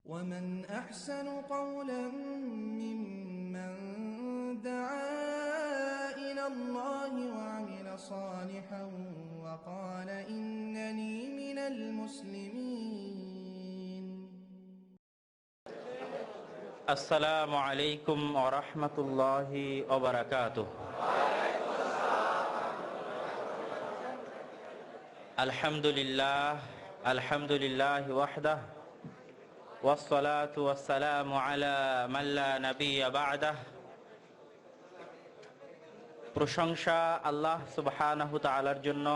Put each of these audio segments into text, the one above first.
ومن أحسن قولا ممن دعا إلى الله وعمل صالحا وقال إنني من المسلمين. السلام عليكم ورحمة الله وبركاته. الحمد لله وحده والصلاة والسلام على من لا نبي بعده. প্রশংসা আল্লাহ সুবহানাহু তাআলার জন্য,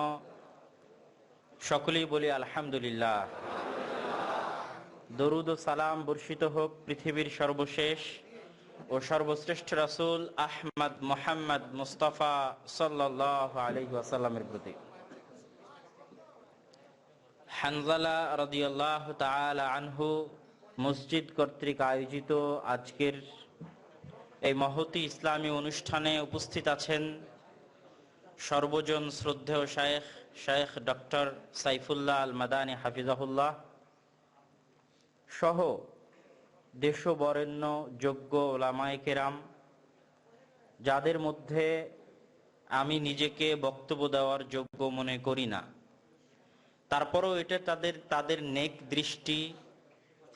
সকলেই বলি আলহামদুলিল্লাহ। দরুদ ও সালাম বর্ষিত হোক পৃথিবীর সর্বশেষ ও সর্বশ্রেষ্ঠ রাসূল আহমদ মুহাম্মদ মুস্তাফা সাল্লাল্লাহু আলাইহি ওয়াসাল্লামের প্রতি। হানজালা রাদিয়াল্লাহু তাআলা আনহু মসজিদ কর্তৃক আয়োজিত আজকের এই মহতী ইসলামী অনুষ্ঠানে উপস্থিত আছেন সর্বজন শ্রদ্ধেয় শায়েখ ডক্টর সাইফুল্লাহ আল মাদানী হাফিজাহুল্লাহ সহ দেশবরেণ্য যোগ্য ওলামায়ে কেরাম, যাদের মধ্যে আমি নিজেকে বক্তব্য দেওয়ার যোগ্য মনে করি না, তারপরও এটা তাদের নেক দৃষ্টি,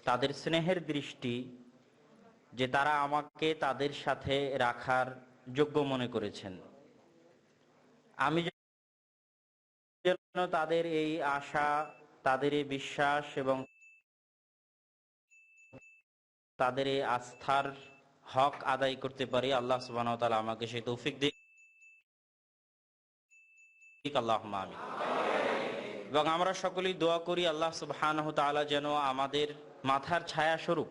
তাদের স্নেহের দৃষ্টি যে তারা আমাকে তাদের সাথে রাখার যোগ্য মনে করেছেন। আমি যেন তাদের এই আশা, তাদের এই বিশ্বাস এবং তাদের এই আস্থার হক আদায় করতে পারি, আল্লাহ সুবহানাহু ওয়া তাআলা আমাকে সেই তৌফিক দিক, আল্লাহুম্মা আমিন। এবং আমরা সকলেই দোয়া করি আল্লাহ সুবহানাহু ওয়া তাআলা যেন আমাদের মাথার ছায়া স্বরূপ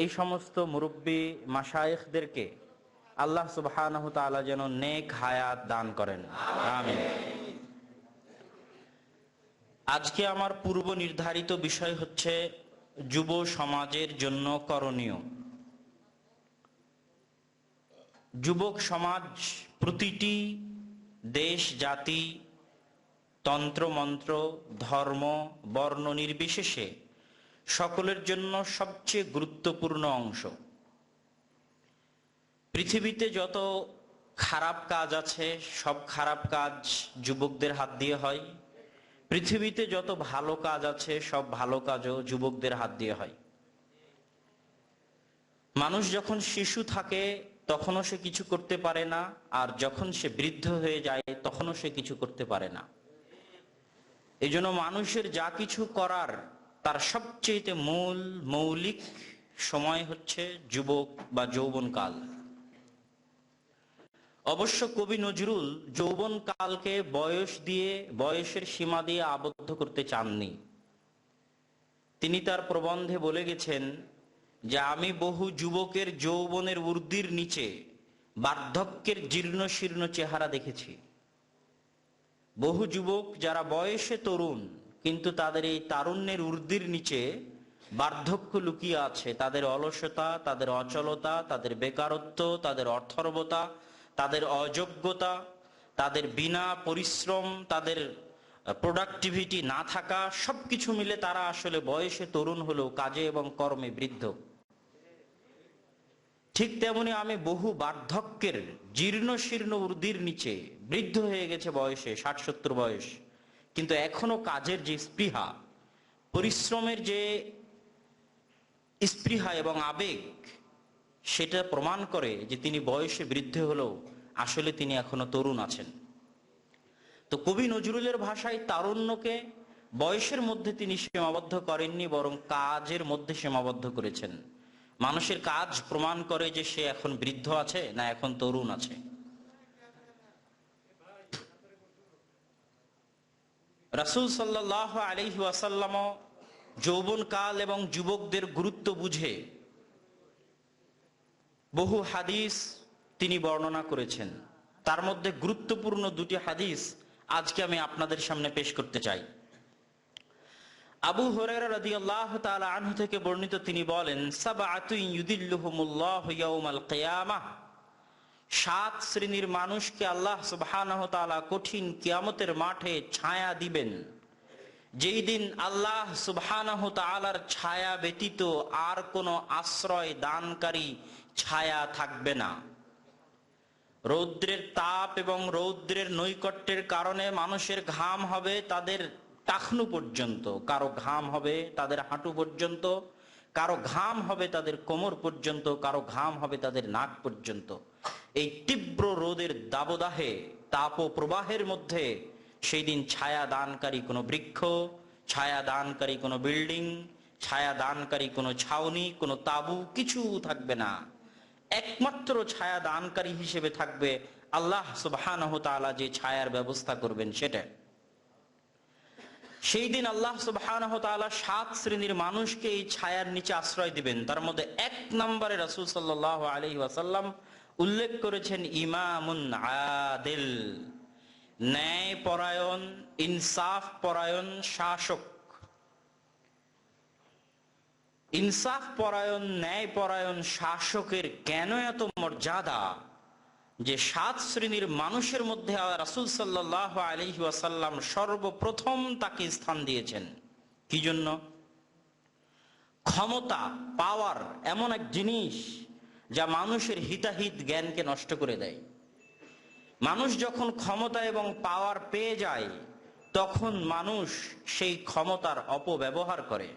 এই সমস্ত মুরব্বী মাশায়েখদেরকে আল্লাহ সুবহানাহু ওয়া তাআলা যেন নেক হায়াত দান করেন, আমিন। আজকে আমার পূর্ব নির্ধারিত বিষয় হচ্ছে যুব সমাজের জন্য করণীয়। যুবক সমাজ প্রতিটি দেশ, জাতি, তন্ত্র মন্ত্র, ধর্ম, বর্ণ নির্বিশেষে সকলের জন্য সবচেয়ে গুরুত্বপূর্ণ অংশ। পৃথিবীতে যত খারাপ কাজ আছে সব খারাপ কাজ যুবকদের হাত দিয়ে হয়। পৃথিবীতে যত ভালো কাজ আছে সব ভালো কাজও যুবকদের হাত দিয়ে হয়। মানুষ যখন শিশু থাকে তখনও সে কিছু করতে পারে না, আর যখন সে বৃদ্ধ হয়ে যায় তখনও সে কিছু করতে পারে না। এই জন্য মানুষের যা কিছু করার তার সবচেয়ে মৌলিক সময় হচ্ছে যুবক বা যৌবনকাল। অবশ্য কবি নজরুল যৌবনকালকে বয়সের সীমা দিয়ে আবদ্ধ করতে চাননি। তিনি তার প্রবন্ধে বলে গেছেন যে আমি বহু যুবকের যৌবনের ঊর্ধ্বের নিচে বার্ধক্যের জীর্ণ শীর্ণ চেহারা দেখেছি। বহু যুবক যারা বয়সে তরুণ কিন্তু তাদের এই তারুণ্যের ঊর্ধ্বের নিচে বার্ধক্য লুকিয়ে আছে। তাদের অলসতা, তাদের অচলতা, তাদের বেকারত্ব, তাদের অর্থর্বতা, তাদের অযোগ্যতা, তাদের বিনা পরিশ্রম, তাদের প্রোডাক্টিভিটি না থাকা, সবকিছু মিলে তারা আসলে বয়সে তরুণ হলেও কাজে এবং কর্মে বৃদ্ধ। ঠিক তেমনি আমি বহু বার্ধক্যের জীর্ণ শীর্ণ ঊর্ধ্বের নিচে বৃদ্ধ হয়ে গেছে বয়সে, 60-70 বয়স, কিন্তু এখনো কাজের যে স্পৃহা, পরিশ্রমের যে স্পৃহা এবং আবেগ, সেটা প্রমাণ করে যে তিনি বয়সে বৃদ্ধ হলেও আসলে তিনি এখনো তরুণ আছেন। তো কবি নজরুলের ভাষায় তারুণ্যকে বয়সের মধ্যে তিনি সীমাবদ্ধ করেননি, বরং কাজের মধ্যে সীমাবদ্ধ করেছেন। মানুষের কাজ প্রমাণ করে যে সে এখন বৃদ্ধ আছে না এখন তরুণ আছে। রাসূল সাল্লাল্লাহু আলাইহি ওয়াসাল্লাম যৌবনকাল এবং যুবকদের গুরুত্ব বুঝে বহু হাদিস তিনি বর্ণনা করেছেন। তার মধ্যে গুরুত্বপূর্ণ দুটি হাদিস আজকে আমি আপনাদের সামনে পেশ করতে চাই। আবু হুরায়রা রাদিয়াল্লাহু তাআলা আনহু থেকে বর্ণিত, তিনি বলেন, সাবআতুন ইউদিল্লুহুমুল্লাহু ইয়াউমাল কিয়ামাহ, 7 শ্রেণীর মানুষকে আল্লাহ সুবহানাহু ওয়া তাআলা কঠিন কিয়ামতের মাঠে ছায়া দিবেন। যেই দিন আল্লাহ সুবহানাহু তাআলার ছায়া ব্যতীত আর কোনো আশ্রয় দানকারী ছায়া থাকবে না। রৌদ্রের তাপ এবং রৌদ্রের নৈকট্যের কারণে মানুষের ঘাম হবে তাদের টাকনু পর্যন্ত, কারো ঘাম হবে তাদের হাঁটু পর্যন্ত, কারো ঘাম হবে তাদের কোমর পর্যন্ত, কারো ঘাম হবে তাদের নাক পর্যন্ত। এই তীব্র রোদের দাবদাহে তাপ ও প্রবাহের মধ্যে সেই দিন ছায়া দানকারী কোনো বৃক্ষ, ছায়া দানকারী কোনো বিল্ডিং, ছায়া দানকারী কোনো ছাউনি, কোনো তাঁবু কিছু থাকবে না। একমাত্র ছায়া দানকারী হিসেবে থাকবে আল্লাহ সুবহানাহু তাআলা যে ছায়ার ব্যবস্থা করবেন সেটা। সেই দিন আল্লাহ সুবহানাহু তাআলা 7 শ্রেণীর মানুষকে এই ছায়ার নিচে আশ্রয় দিবেন। তার মধ্যে 1 নম্বরে রাসূল সাল্লাল্লাহু আলাইহি ওয়াসাল্লাম উল্লেখ করেছেন ইমামুন আদিল, ন্যায় পরায়ণ, ইনসাফ পরায়ণ শাসক। ইনসাফ পরায়ণ, ন্যায় পরায়ণ শাসকের কেন এত মর্যাদা যে 7 শ্রেণীর মানুষের মধ্যে রাসূল সাল্লাল্লাহু আলাইহি ওয়াসাল্লাম সর্বপ্রথম তাকে স্থান দিয়েছেন? কি জন্য? ক্ষমতা, পাওয়ার এমন এক জিনিস যা মানুষের হিতাহিত জ্ঞানকে নষ্ট করে দেয়। মানুষ যখন ক্ষমতা এবং পাওয়ার পেয়ে যায় তখন মানুষ সেই ক্ষমতার অপব্যবহার করে,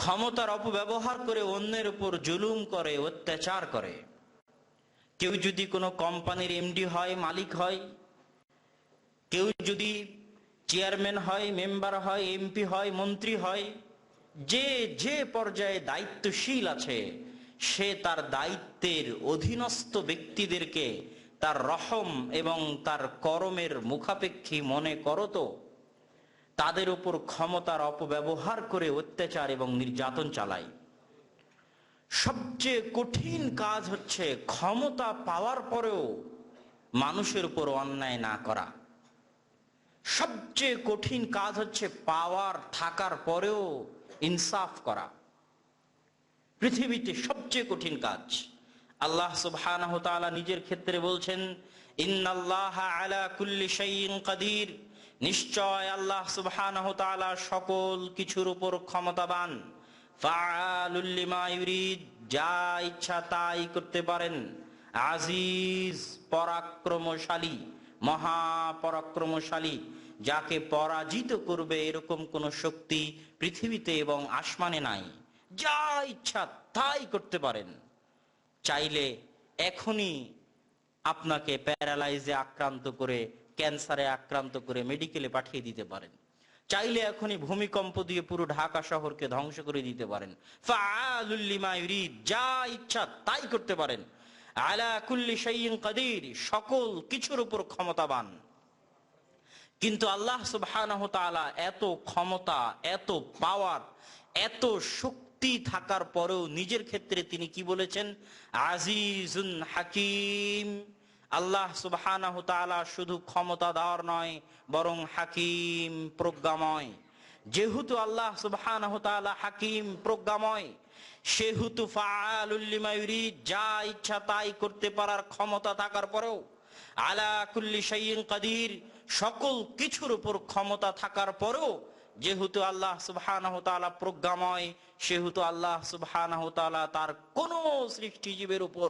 ক্ষমতার অপব্যবহার করে অন্যের উপর জুলুম করে, অত্যাচার করে। কেউ যদি কোনো কোম্পানির এমডি হয়, মালিক হয়, কেউ যদি চেয়ারম্যান হয়, মেম্বার হয়, এমপি হয়, মন্ত্রী হয়, যে যে পর্যায়ে দায়িত্বশীল আছে সে তার দায়িত্বের অধীনস্থ ব্যক্তিদেরকে তার রহম এবং তার করমের মুখাপেক্ষী মনে করত, তাদের উপর ক্ষমতার অপব্যবহার করে অত্যাচার এবং নির্যাতন চালায়। সবচেয়ে কঠিন কাজ হচ্ছে ক্ষমতা পাওয়ার পরেও মানুষের উপর অন্যায় না করা। সবচেয়ে কঠিন কাজ হচ্ছে পাওয়ার থাকার পরেও ইনসাফ করা। পৃথিবীতে সবচেয়ে কঠিন কাজ। আল্লাহ সুবহানাহু তাআলা নিজের ক্ষেত্রে বলছেন, ইন্নাল্লাহা আলা কুল্লি শাইইন কাদির, নিশ্চয় আল্লাহ সুবহানাহু তাআলা সকল কিছুর উপর ক্ষমতাবান। ফাআলুল লিমা ইউরিদ, যা ইচ্ছা তাই করতে পারেন। আজিজ, পরাক্রমশালী, মহাপরাক্রমশালী, যাকে পরাজিত করবে এরকম কোন শক্তি পৃথিবীতে এবং আসমানে নাই। যা ইচ্ছা তাই করতে পারেন। চাইলে এখনই আপনাকে প্যারালাইজে আক্রান্ত করে, ক্যান্সারে আক্রান্ত করে মেডিকেলে পাঠিয়ে দিতে পারেন। চাইলে এখনই ভূমিকম্প দিয়ে পুরো ঢাকা শহরকে ধ্বংস করে দিতে পারেন। ফাআলুল লিমা ইউরিদ, যা ইচ্ছা তাই করতে পারেন। আলা কুল্লি শাইইন কাদির, সকল কিছুর উপর ক্ষমতাবান। কিন্তু আল্লাহ সুবহানাহু তাআলা এত ক্ষমতা, এত পাওয়ার, এত শক্তি থাকার পরেও নিজের ক্ষেত্রে তিনি কি বলেছেন? আজিজুন হাকিম। আল্লাহ সুবহানাহু তাআলা শুধু ক্ষমতাধর নয়, বরং হাকিম, প্রজ্ঞাময়। যেহেতু আল্লাহ সুবহানাহু তাআলা হাকিম, প্রজ্ঞাময়, সেহেতু ফাআলুল লিমা ইউরিদ, যা ইচ্ছা তাই করতে পারার ক্ষমতা থাকার পরেও, আলা কুল্লি শাইইন কাদির, সকল কিছুর উপর ক্ষমতা থাকার পরেও যেহেতু আল্লাহ সুবহানাহু তাআলা প্রজ্ঞাময়, সেহেতু আল্লাহ সুবহানাহু তাআলা তার কোন সৃষ্টিজীবের উপর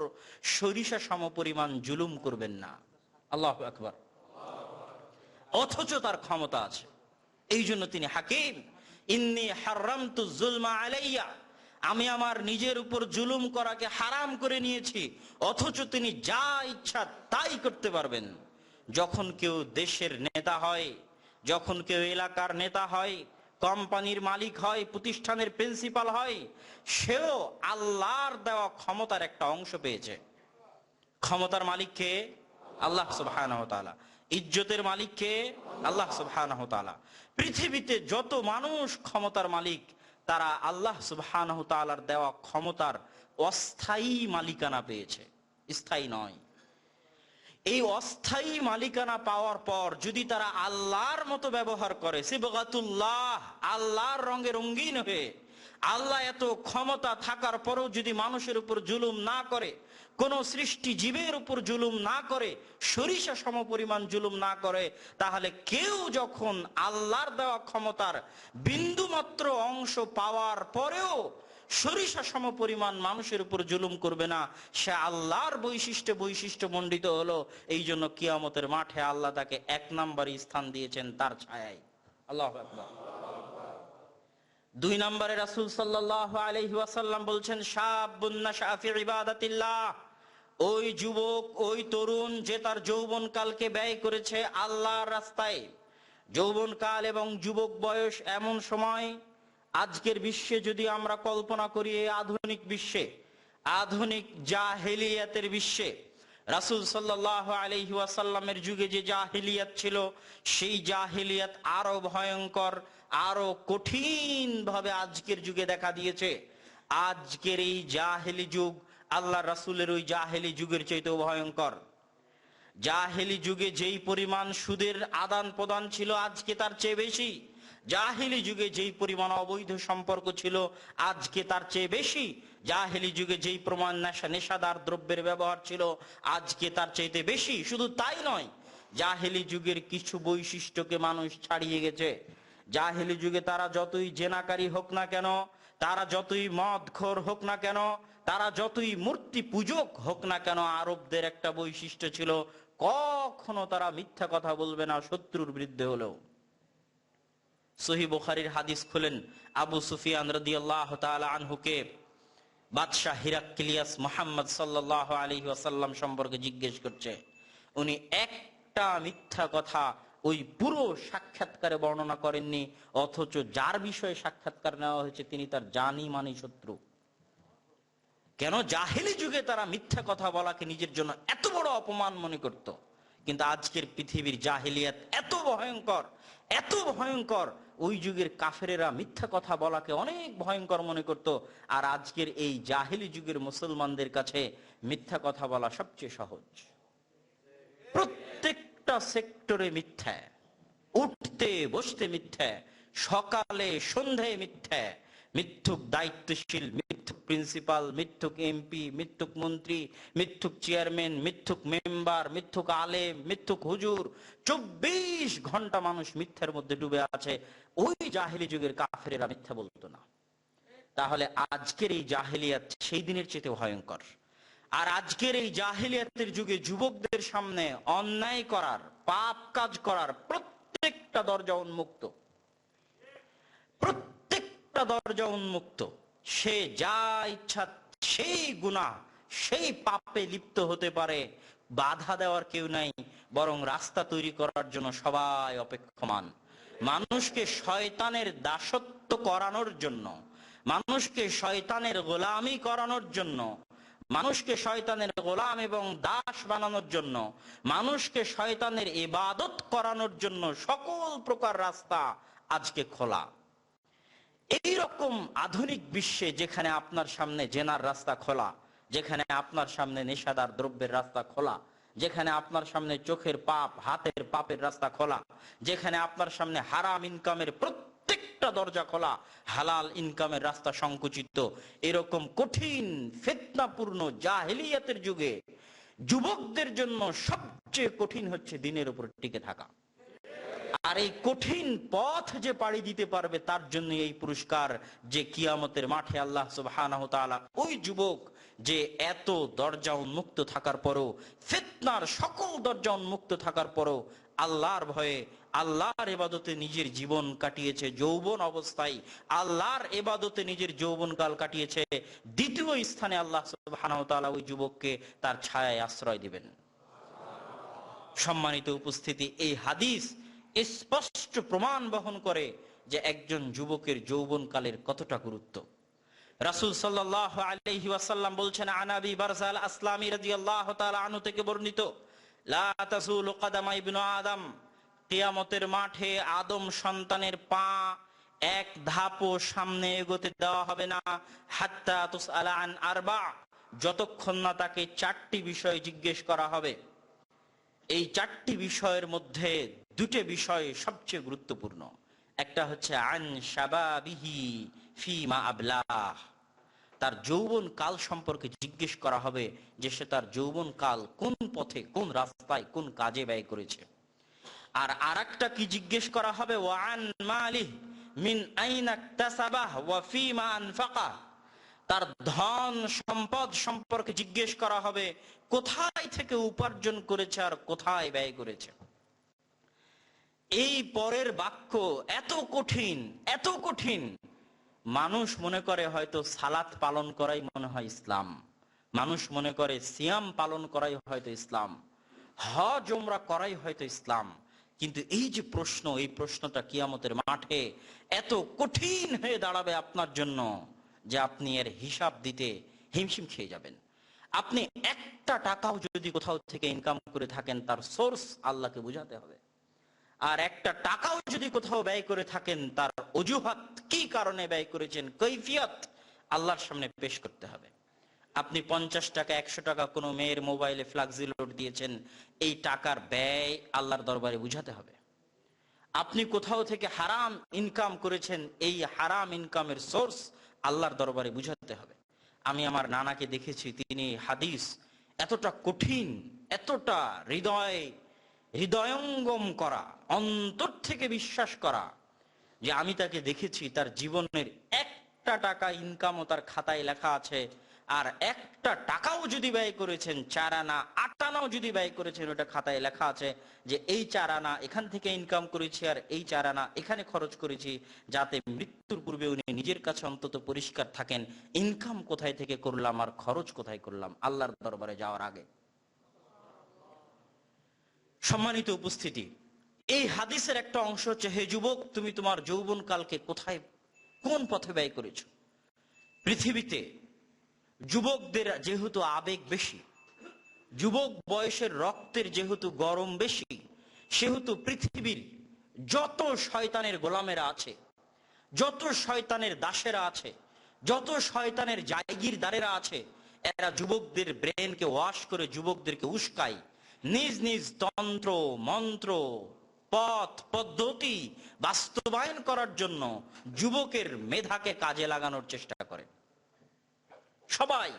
সরিষা সমপরিমাণ জুলুম করবেন না। আল্লাহু আকবার। অথচ তার ক্ষমতা আছে, এই জন্য তিনি হাকিম। ইন্নী হারামতু যুলমা আলাইয়া, আমি আমার নিজের উপর জুলুম করাকে হারাম করে নিয়েছি, অথচ তিনি যা ইচ্ছা তাই করতে পারবেন। যখন কেউ দেশের নেতা হয়, যখন কেউ এলাকার নেতা হয়, কোম্পানির মালিক হয়, প্রতিষ্ঠানের প্রিন্সিপাল হয়, সেও আল্লাহর দেওয়া ক্ষমতার একটা অংশ পেয়েছে। ক্ষমতার মালিককে আল্লাহ সুবহানাহু ওয়া তাআলা, ইজ্জতের মালিককে আল্লাহ সুবহানাহু ওয়া তাআলা। পৃথিবীতে যত মানুষ ক্ষমতার মালিক তারা আল্লাহ সুবহানাহু ওয়া তাআলার দেওয়া ক্ষমতার অস্থায়ী মালিকানা পেয়েছে, স্থায়ী নয়। এই অস্থায়ী মালিকানা পাওয়ার পর যদি তারা আল্লাহর মতো ব্যবহার করে, সিবগাতুল্লাহ, আল্লাহর রঙে রঙিন হয়ে, আল্লাহ এত ক্ষমতা থাকার পরেও যদি মানুষের উপর জুলুম না করে, কোন সৃষ্টি জীবের উপর জুলুম না করে, সরিষা সমপরিমাণ জুলুম না করে, তাহলে কেউ যখন আল্লাহর দেওয়া ক্ষমতার বিন্দুমাত্র অংশ পাওয়ার পরেও সরিষা সমপরিমাণ মানুষের উপর জুলুম করবে না, সে আল্লাহর বৈশিষ্ট্য মণ্ডিত হলো। এই জন্য কিয়ামতের মাঠে আল্লাহ তাকে 1 নম্বরে স্থান দিয়েছেন তার ছায়ায়। আল্লাহু আকবার। 2 নম্বরে রাসূল সাল্লাল্লাহু আলাইহি ওয়াসাল্লাম বলছেন, শাবুন নাশা ফি ইবাদাতিল্লাহ, ওই যুবক, ওই তরুণ যে তার যৌবনকালকে ব্যয় করেছে আল্লাহর রাস্তায়। যৌবনকাল এবং যুবক বয়স এমন সময়, আজকের বিশ্বে যদি আমরা কল্পনা করি, আধুনিক বিশ্বে, আধুনিক জাহেলিয়াতের বিশ্বে, রাসূল সাল্লাল্লাহু আলাইহি ওয়াসাল্লামের যুগে যে জাহেলিয়াত ছিল, সেই জাহেলিয়াত আরো ভয়ঙ্কর, আরো কঠিন ভাবে আজকের যুগে দেখা দিয়েছে। আজকের এই জাহেলি যুগ আল্লাহ রাসূলের ওই জাহেলি যুগের চাইতেও ভয়ঙ্কর। জাহেলি যুগে যেই পরিমাণ সুদের আদান প্রদান ছিল, আজকে তার চেয়ে বেশি। জাহেলি যুগে যেই পরিমাণ অবৈধ সম্পর্ক ছিল, আজকে তার চেয়ে বেশি। জাহেলি যুগে যেই প্রমাণ নেশাদার দ্রব্যের ব্যবহার ছিল, আজকে তার চাইতে বেশি। শুধু তাই নয়, জাহেলি যুগের কিছু বৈশিষ্ট্যকে মানুষ ছাড়িয়ে গেছে। জাহেলি যুগে তারা যতই জেনাকারী হোক না কেন, তারা যতই মদখোর হোক না কেন, তারা যতই মূর্তি পূজক হোক না কেন, আরবদের একটা বৈশিষ্ট্য ছিল, কখনো তারা মিথ্যা কথা বলবে না, শত্রুর বিরুদ্ধে হলেও। সহিহ বুখারীর হাদিস খুলেন, আবু সুফিয়ান রাদিয়াল্লাহু তাআলা আনহুকে বাদশাহ হিরাক্লিয়াস মুহাম্মদ সাল্লাল্লাহু আলাইহি ওয়াসাল্লাম সম্পর্কে জিজ্ঞেস করছে। উনি একটা মিথ্যা কথা ওই পুরো সাক্ষাৎকারে বর্ণনা করেননি, অথচ যার বিষয়ে সাক্ষাৎকার নেওয়া হয়েছে তিনি তার জানি মানি শত্রু। কেন? জাহেলি যুগে তারা মিথ্যা কথা বলাকে নিজের জন্য এত বড় অপমান মনে করত। কিন্তু আজকের পৃথিবীর জাহেলিয়াত এত ভয়ঙ্কর, এত ভয়ঙ্কর, ওই যুগের কাফেরেরা মিথ্যা কথা বলাকে অনেক ভয়ঙ্কর মনে করত। আর আজকের এই জাহেলি যুগের মুসলমানদের কাছে মিথ্যা কথা বলা সবচেয়ে সহজ। প্রত্যেকটা সেক্টরে মিথ্যা, উঠতে বসতে মিথ্যা, সকালে সন্ধ্যায় মিথ্যা। মিথ্যুক দায়িত্বশীল, মিথ্যুক প্রিন্সিপাল, মিথ্যুক এমপি, মিথ্যুক মন্ত্রী, মিথ্যুক চেয়ারম্যান, মিথ্যুক মেম্বার, মিথ্যুক আলেম, মিথ্যুক হুজুর। 24 ঘন্টা মানুষ মিথ্যার মধ্যে ডুবে আছে। ওই জাহেলি যুগের কাফেরেরা মিথ্যা বলতো না। তাহলে আজকের এই জাহেলিয়াত সেই দিনের চেয়ে ভয়ঙ্কর। আর আজকের এই জাহেলিয়াতের যুগে যুবকদের সামনে অন্যায় করার, পাপ কাজ করার প্রত্যেকটা দরজা উন্মুক্ত, প্রত্যেকটা দরজা উন্মুক্ত। সে যা ইচ্ছা সেই গুনাহ, সেই পাপে লিপ্ত হতে পারে। বাধা দেওয়ার কেউ নাই, বরং রাস্তা তৈরি করার জন্য সবাই অপেক্ষমান। মানুষকে শয়তানের দাসত্ব করানোর জন্য, মানুষকে শয়তানের গোলামি করানোর জন্য, মানুষকে শয়তানের গোলাম এবং দাস বানানোর জন্য, মানুষকে শয়তানের ইবাদত করানোর জন্য সকল প্রকার রাস্তা আজকে খোলা। এই রকম আধুনিক বিশ্বে যেখানে আপনার সামনে জেনার রাস্তা খোলা, যেখানে আপনার সামনে নেশাদার দ্রব্যের রাস্তা খোলা, যেখানে আপনার সামনে চোখের পাপ, হাতের পাপের রাস্তা খোলা, যেখানে আপনার সামনে হারাম ইনকামের প্রত্যেকটা দরজা খোলা, হালাল ইনকামের রাস্তা সংকুচিত, এরকম কঠিন ফিতনাপূর্ণ জাহেলিয়াতের যুগে যুবকদের জন্য সবচেয়ে কঠিন হচ্ছে দিনের উপর টিকে থাকা। আর এই কঠিন পথ যে পাড়ি দিতে পারবে তার জন্য এই পুরস্কার, যে কিয়ামতের মাঠে আল্লাহ সুবহানাহু ওয়া তাআলা ওই যুবক যে এত দরজা উন্মুক্ত থাকার পরও, ফিতনার সকল দরজা উন্মুক্ত থাকার পরও আল্লাহর ভয়ে, আল্লাহর ইবাদতে নিজের জীবন কাটিয়েছে, যৌবন অবস্থায় আল্লাহর ইবাদতে নিজের যৌবনকাল কাটিয়েছে, দ্বিতীয় স্থানে আল্লাহ সুবহানাহু ওয়া তাআলা ওই যুবককে তার ছায়ায় আশ্রয় দিবেন। সম্মানিত উপস্থিতি, এই হাদিস স্পষ্ট প্রমাণ বহন করে যে একজন যুবকের যৌবনকালের কতটা গুরুত্ব। রাসূল সাল্লাল্লাহু আলাইহি ওয়াসাল্লাম বলছেন, আন আবি বারযা আল আসলামী রাদিয়াল্লাহু তাআলা আনহু থেকে বর্ণিত, লা তাযুলু কাদামা ইবনু আদম, কিয়ামতের মাঠে আদম সন্তানের পা এক ধাপও সামনে এগোতে দেওয়া হবে না, হাত্তা তুসআলা আন আরবা, যতক্ষণ না তাকে 4টি বিষয় জিজ্ঞেস করা হবে। এই 4টি বিষয়ের মধ্যে 2টি বিষয় সবচেয়ে গুরুত্বপূর্ণ। একটা হচ্ছে আন শাবাবিহি ফিমা আবলাহ, তার যৌবন কাল সম্পর্কে জিজ্ঞেস করা হবে যে সে তার যৌবন কাল কোন পথে, কোন রাস্তায়, কোন কাজে ব্যয় করেছে। আর আরেকটা কি জিজ্ঞেস করা হবে, ওয়ান মালিহ মিন আইনা ইকতাসাবাহ ওয়া ফিমা আনফাকাহ, তার ধন সম্পদ সম্পর্কে জিজ্ঞেস করা হবে কোথায় থেকে উপার্জন করেছে আর কোথায় ব্যয় করেছে। এই পরের বাক্য এত কঠিন, এত কঠিন, মানুষ মনে করে হয়তো সালাত পালন করাই মনে হয় ইসলাম, মানুষ মনে করে সিয়াম পালন করাই হয়তো ইসলাম, হজ উমরা করাই হয়তো ইসলাম। কিন্তু এই যে প্রশ্ন, এই প্রশ্নটা কিয়ামতের মাঠে এত কঠিন হয়ে দাঁড়াবে আপনার জন্য যে আপনি এর হিসাব দিতে হিমশিম খেয়ে যাবেন। আপনি একটা টাকাও যদি কোথাও থেকে ইনকাম করে থাকেন, তার সোর্স আল্লাহকে বুঝাতে হবে। আর একটা টাকাও যদি কোথাও ব্যয় করে থাকেন, তার অজুহাত, কি কারণে ব্যয় করেছেন, কৈফিয়ত আল্লাহর সামনে পেশ করতে হবে। আপনি 50 টাকা 100 টাকা কোনো মেয়ের মোবাইলে ফ্লাক্সি লোড দিয়েছেন, এই টাকার ব্যয় আল্লাহর দরবারে বুঝাতে হবে। আপনি কোথাও থেকে হারাম ইনকাম করেছেন, এই হারাম ইনকামের সোর্স আল্লাহর দরবারে বুঝাতে হবে। আমি আমার নানাকে দেখেছি, তিনি হাদিস এতটা কঠিন, এতটা হৃদয়ঙ্গম করা, অন্তর থেকে বিশ্বাস করা, যে আমি তাকে দেখেছি তার জীবনের একটা টাকা ইনকামও তার খাতায় লেখা আছে, আর একটা টাকাও যদি ব্যয় করেছেন, 4 আনা 8 আনাও যদি ব্যয় করেছেন, ওটা খাতায় লেখা আছে যে এই 4 আনা এখান থেকে ইনকাম করেছি আর এই 4 আনা এখানে খরচ করেছি, যাতে মৃত্যুর পূর্বে উনি নিজের কাছে অন্তত পরিষ্কার থাকেন ইনকাম কোথায় থেকে করলাম আর খরচ কোথায় করলাম আল্লাহর দরবারে যাওয়ার আগে। সম্মানিত উপস্থিতি, এই হাদিসের একটা অংশ হচ্ছে, হে যুবক, তুমি তোমার যৌবন কালকে কোথায়, কোন পথে ব্যয় করেছো। পৃথিবীতে যুবকদের যেহেতু আবেগ বেশি, যুবক বয়সের রক্তের যেহেতু গরম বেশি, সেহেতু পৃথিবীর যত শয়তানের গোলামেরা আছে, যত শয়তানের দাসেরা আছে, যত শয়তানের জায়গিরদারেরা আছে, এরা যুবকদের ব্রেনকে ওয়াশ করে যুবকদেরকে উস্কায়, নিজ নিজ তন্ত্র মন্ত্র পথ পদ্ধতি বাস্তবায়ন করার জন্য যুবকের মেধাকে কাজে লাগানোর চেষ্টা করে সবাই।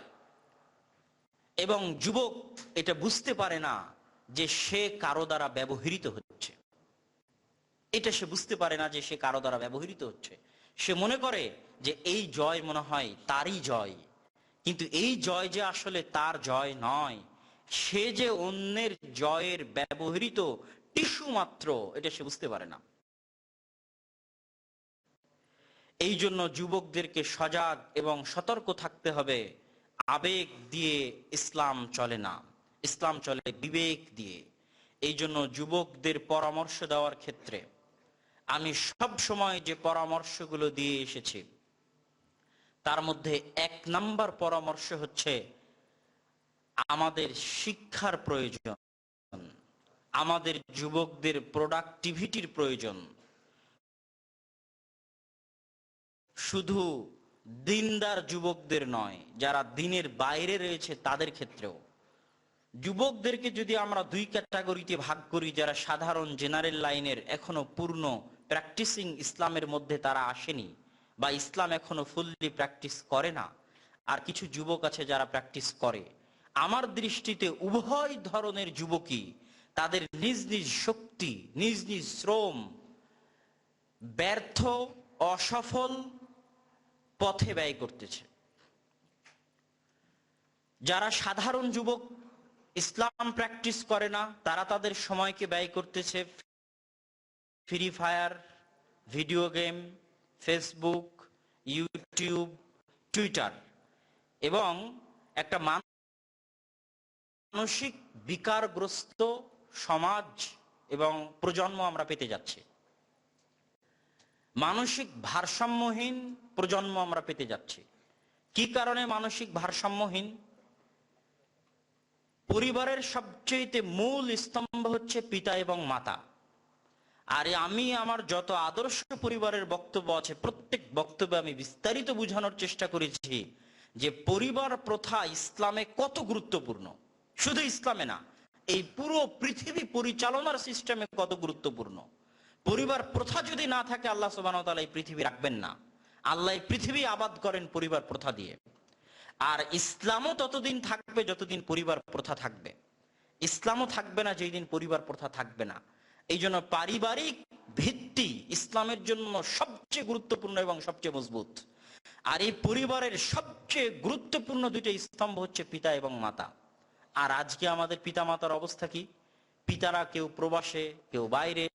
এবং যুবক এটা বুঝতে পারে না যে সে কারো দ্বারা ব্যবহৃত হচ্ছে, এটা সে বুঝতে পারে না যে সে কারো দ্বারা ব্যবহৃত হচ্ছে। সে মনে করে যে এই জয় মনে হয় তারই জয়, কিন্তু এই জয় যে আসলে তার জয় নয়, সে যে অন্যের জয়ের ব্যবহৃত টিস্যু মাত্র, এটা সে বুঝতে পারে না। এই জন্য যুবকদেরকে সজাগ এবং সতর্ক থাকতে হবে। আবেগ দিয়ে ইসলাম চলে না, ইসলাম চলে বিবেক দিয়ে। এই জন্য যুবকদের পরামর্শ দেওয়ার ক্ষেত্রে আমি সব সময় যে পরামর্শগুলো দিয়ে এসেছি, তার মধ্যে 1 নাম্বার পরামর্শ হচ্ছে আমাদের শিক্ষার প্রয়োজন, আমাদের যুবকদের প্রোডাক্টিভিটির প্রয়োজন। শুধু দিনদার যুবকদের নয়, যারা দিনের বাইরে রয়েছে তাদের ক্ষেত্রেও। যুবকদেরকে যদি আমরা 2 ক্যাটাগরিতে ভাগ করি, যারা সাধারণ জেনারেল লাইনের, এখনো পূর্ণ প্র্যাকটিসিং ইসলামের মধ্যে তারা আসেনি বা ইসলাম এখনো ফুললি প্র্যাকটিস করে না, আর কিছু যুবক আছে যারা প্র্যাকটিস করে। আমার দৃষ্টিতে উভয় ধরনের যুবকই তাদের নিজ নিজ শক্তি, নিজ নিজ শ্রম ব্যর্থ, অসফল পথে ব্যয় করতেছে। যারা সাধারণ যুবক, ইসলাম প্র্যাকটিস করে না, তারা তাদের সময়কে ব্যয় করতেছে free fire, video game, Facebook, YouTube, Twitter, এবং একটা মানসিক বিকারগ্রস্ত সমাজ এবং প্রজন্ম আমরা পেতে যাচ্ছি। মানসিক ভারসাম্যহীন প্রজন্ম আমরা পেতে যাচ্ছি। কি কারণে মানসিক ভারসাম্যহীন? পরিবারের সবচেয়ে মূল স্তম্ভ হচ্ছে পিতা এবং মাতা। আর আমি আমার যত আদর্শ পরিবারের বক্তব্য আছে, প্রত্যেক বক্তব্যে আমি বিস্তারিত বোঝানোর চেষ্টা করেছি যে পরিবার প্রথা ইসলামে কত গুরুত্বপূর্ণ। শুধু ইসলামে না, এই পুরো পৃথিবী পরিচালনার সিস্টেমে কত গুরুত্বপূর্ণ। পরিবার প্রথা যদি না থাকে, আল্লাহ সুবহানাহু ওয়া তাআলা এই পৃথিবী রাখবেন না। আল্লাহ পৃথিবী আবাদ করেন পরিবার প্রথা দিয়ে। আর ইসলামও ততদিন থাকবে যতদিন পরিবার প্রথা থাকবে। ইসলামও থাকবে না যেই দিন পরিবার প্রথা থাকবে না। এই জন্য পারিবারিক ভিত্তি ইসলামের জন্য সবচেয়ে গুরুত্বপূর্ণ এবং সবচেয়ে মজবুত। আর এই পরিবারের সবচেয়ে গুরুত্বপূর্ণ দুইটা স্তম্ভ হচ্ছে পিতা এবং মাতা। আর আজকে আমাদের পিতা মাতার অবস্থা কি? পিতারা কেউ প্রবাসে, কেউ বাইরে,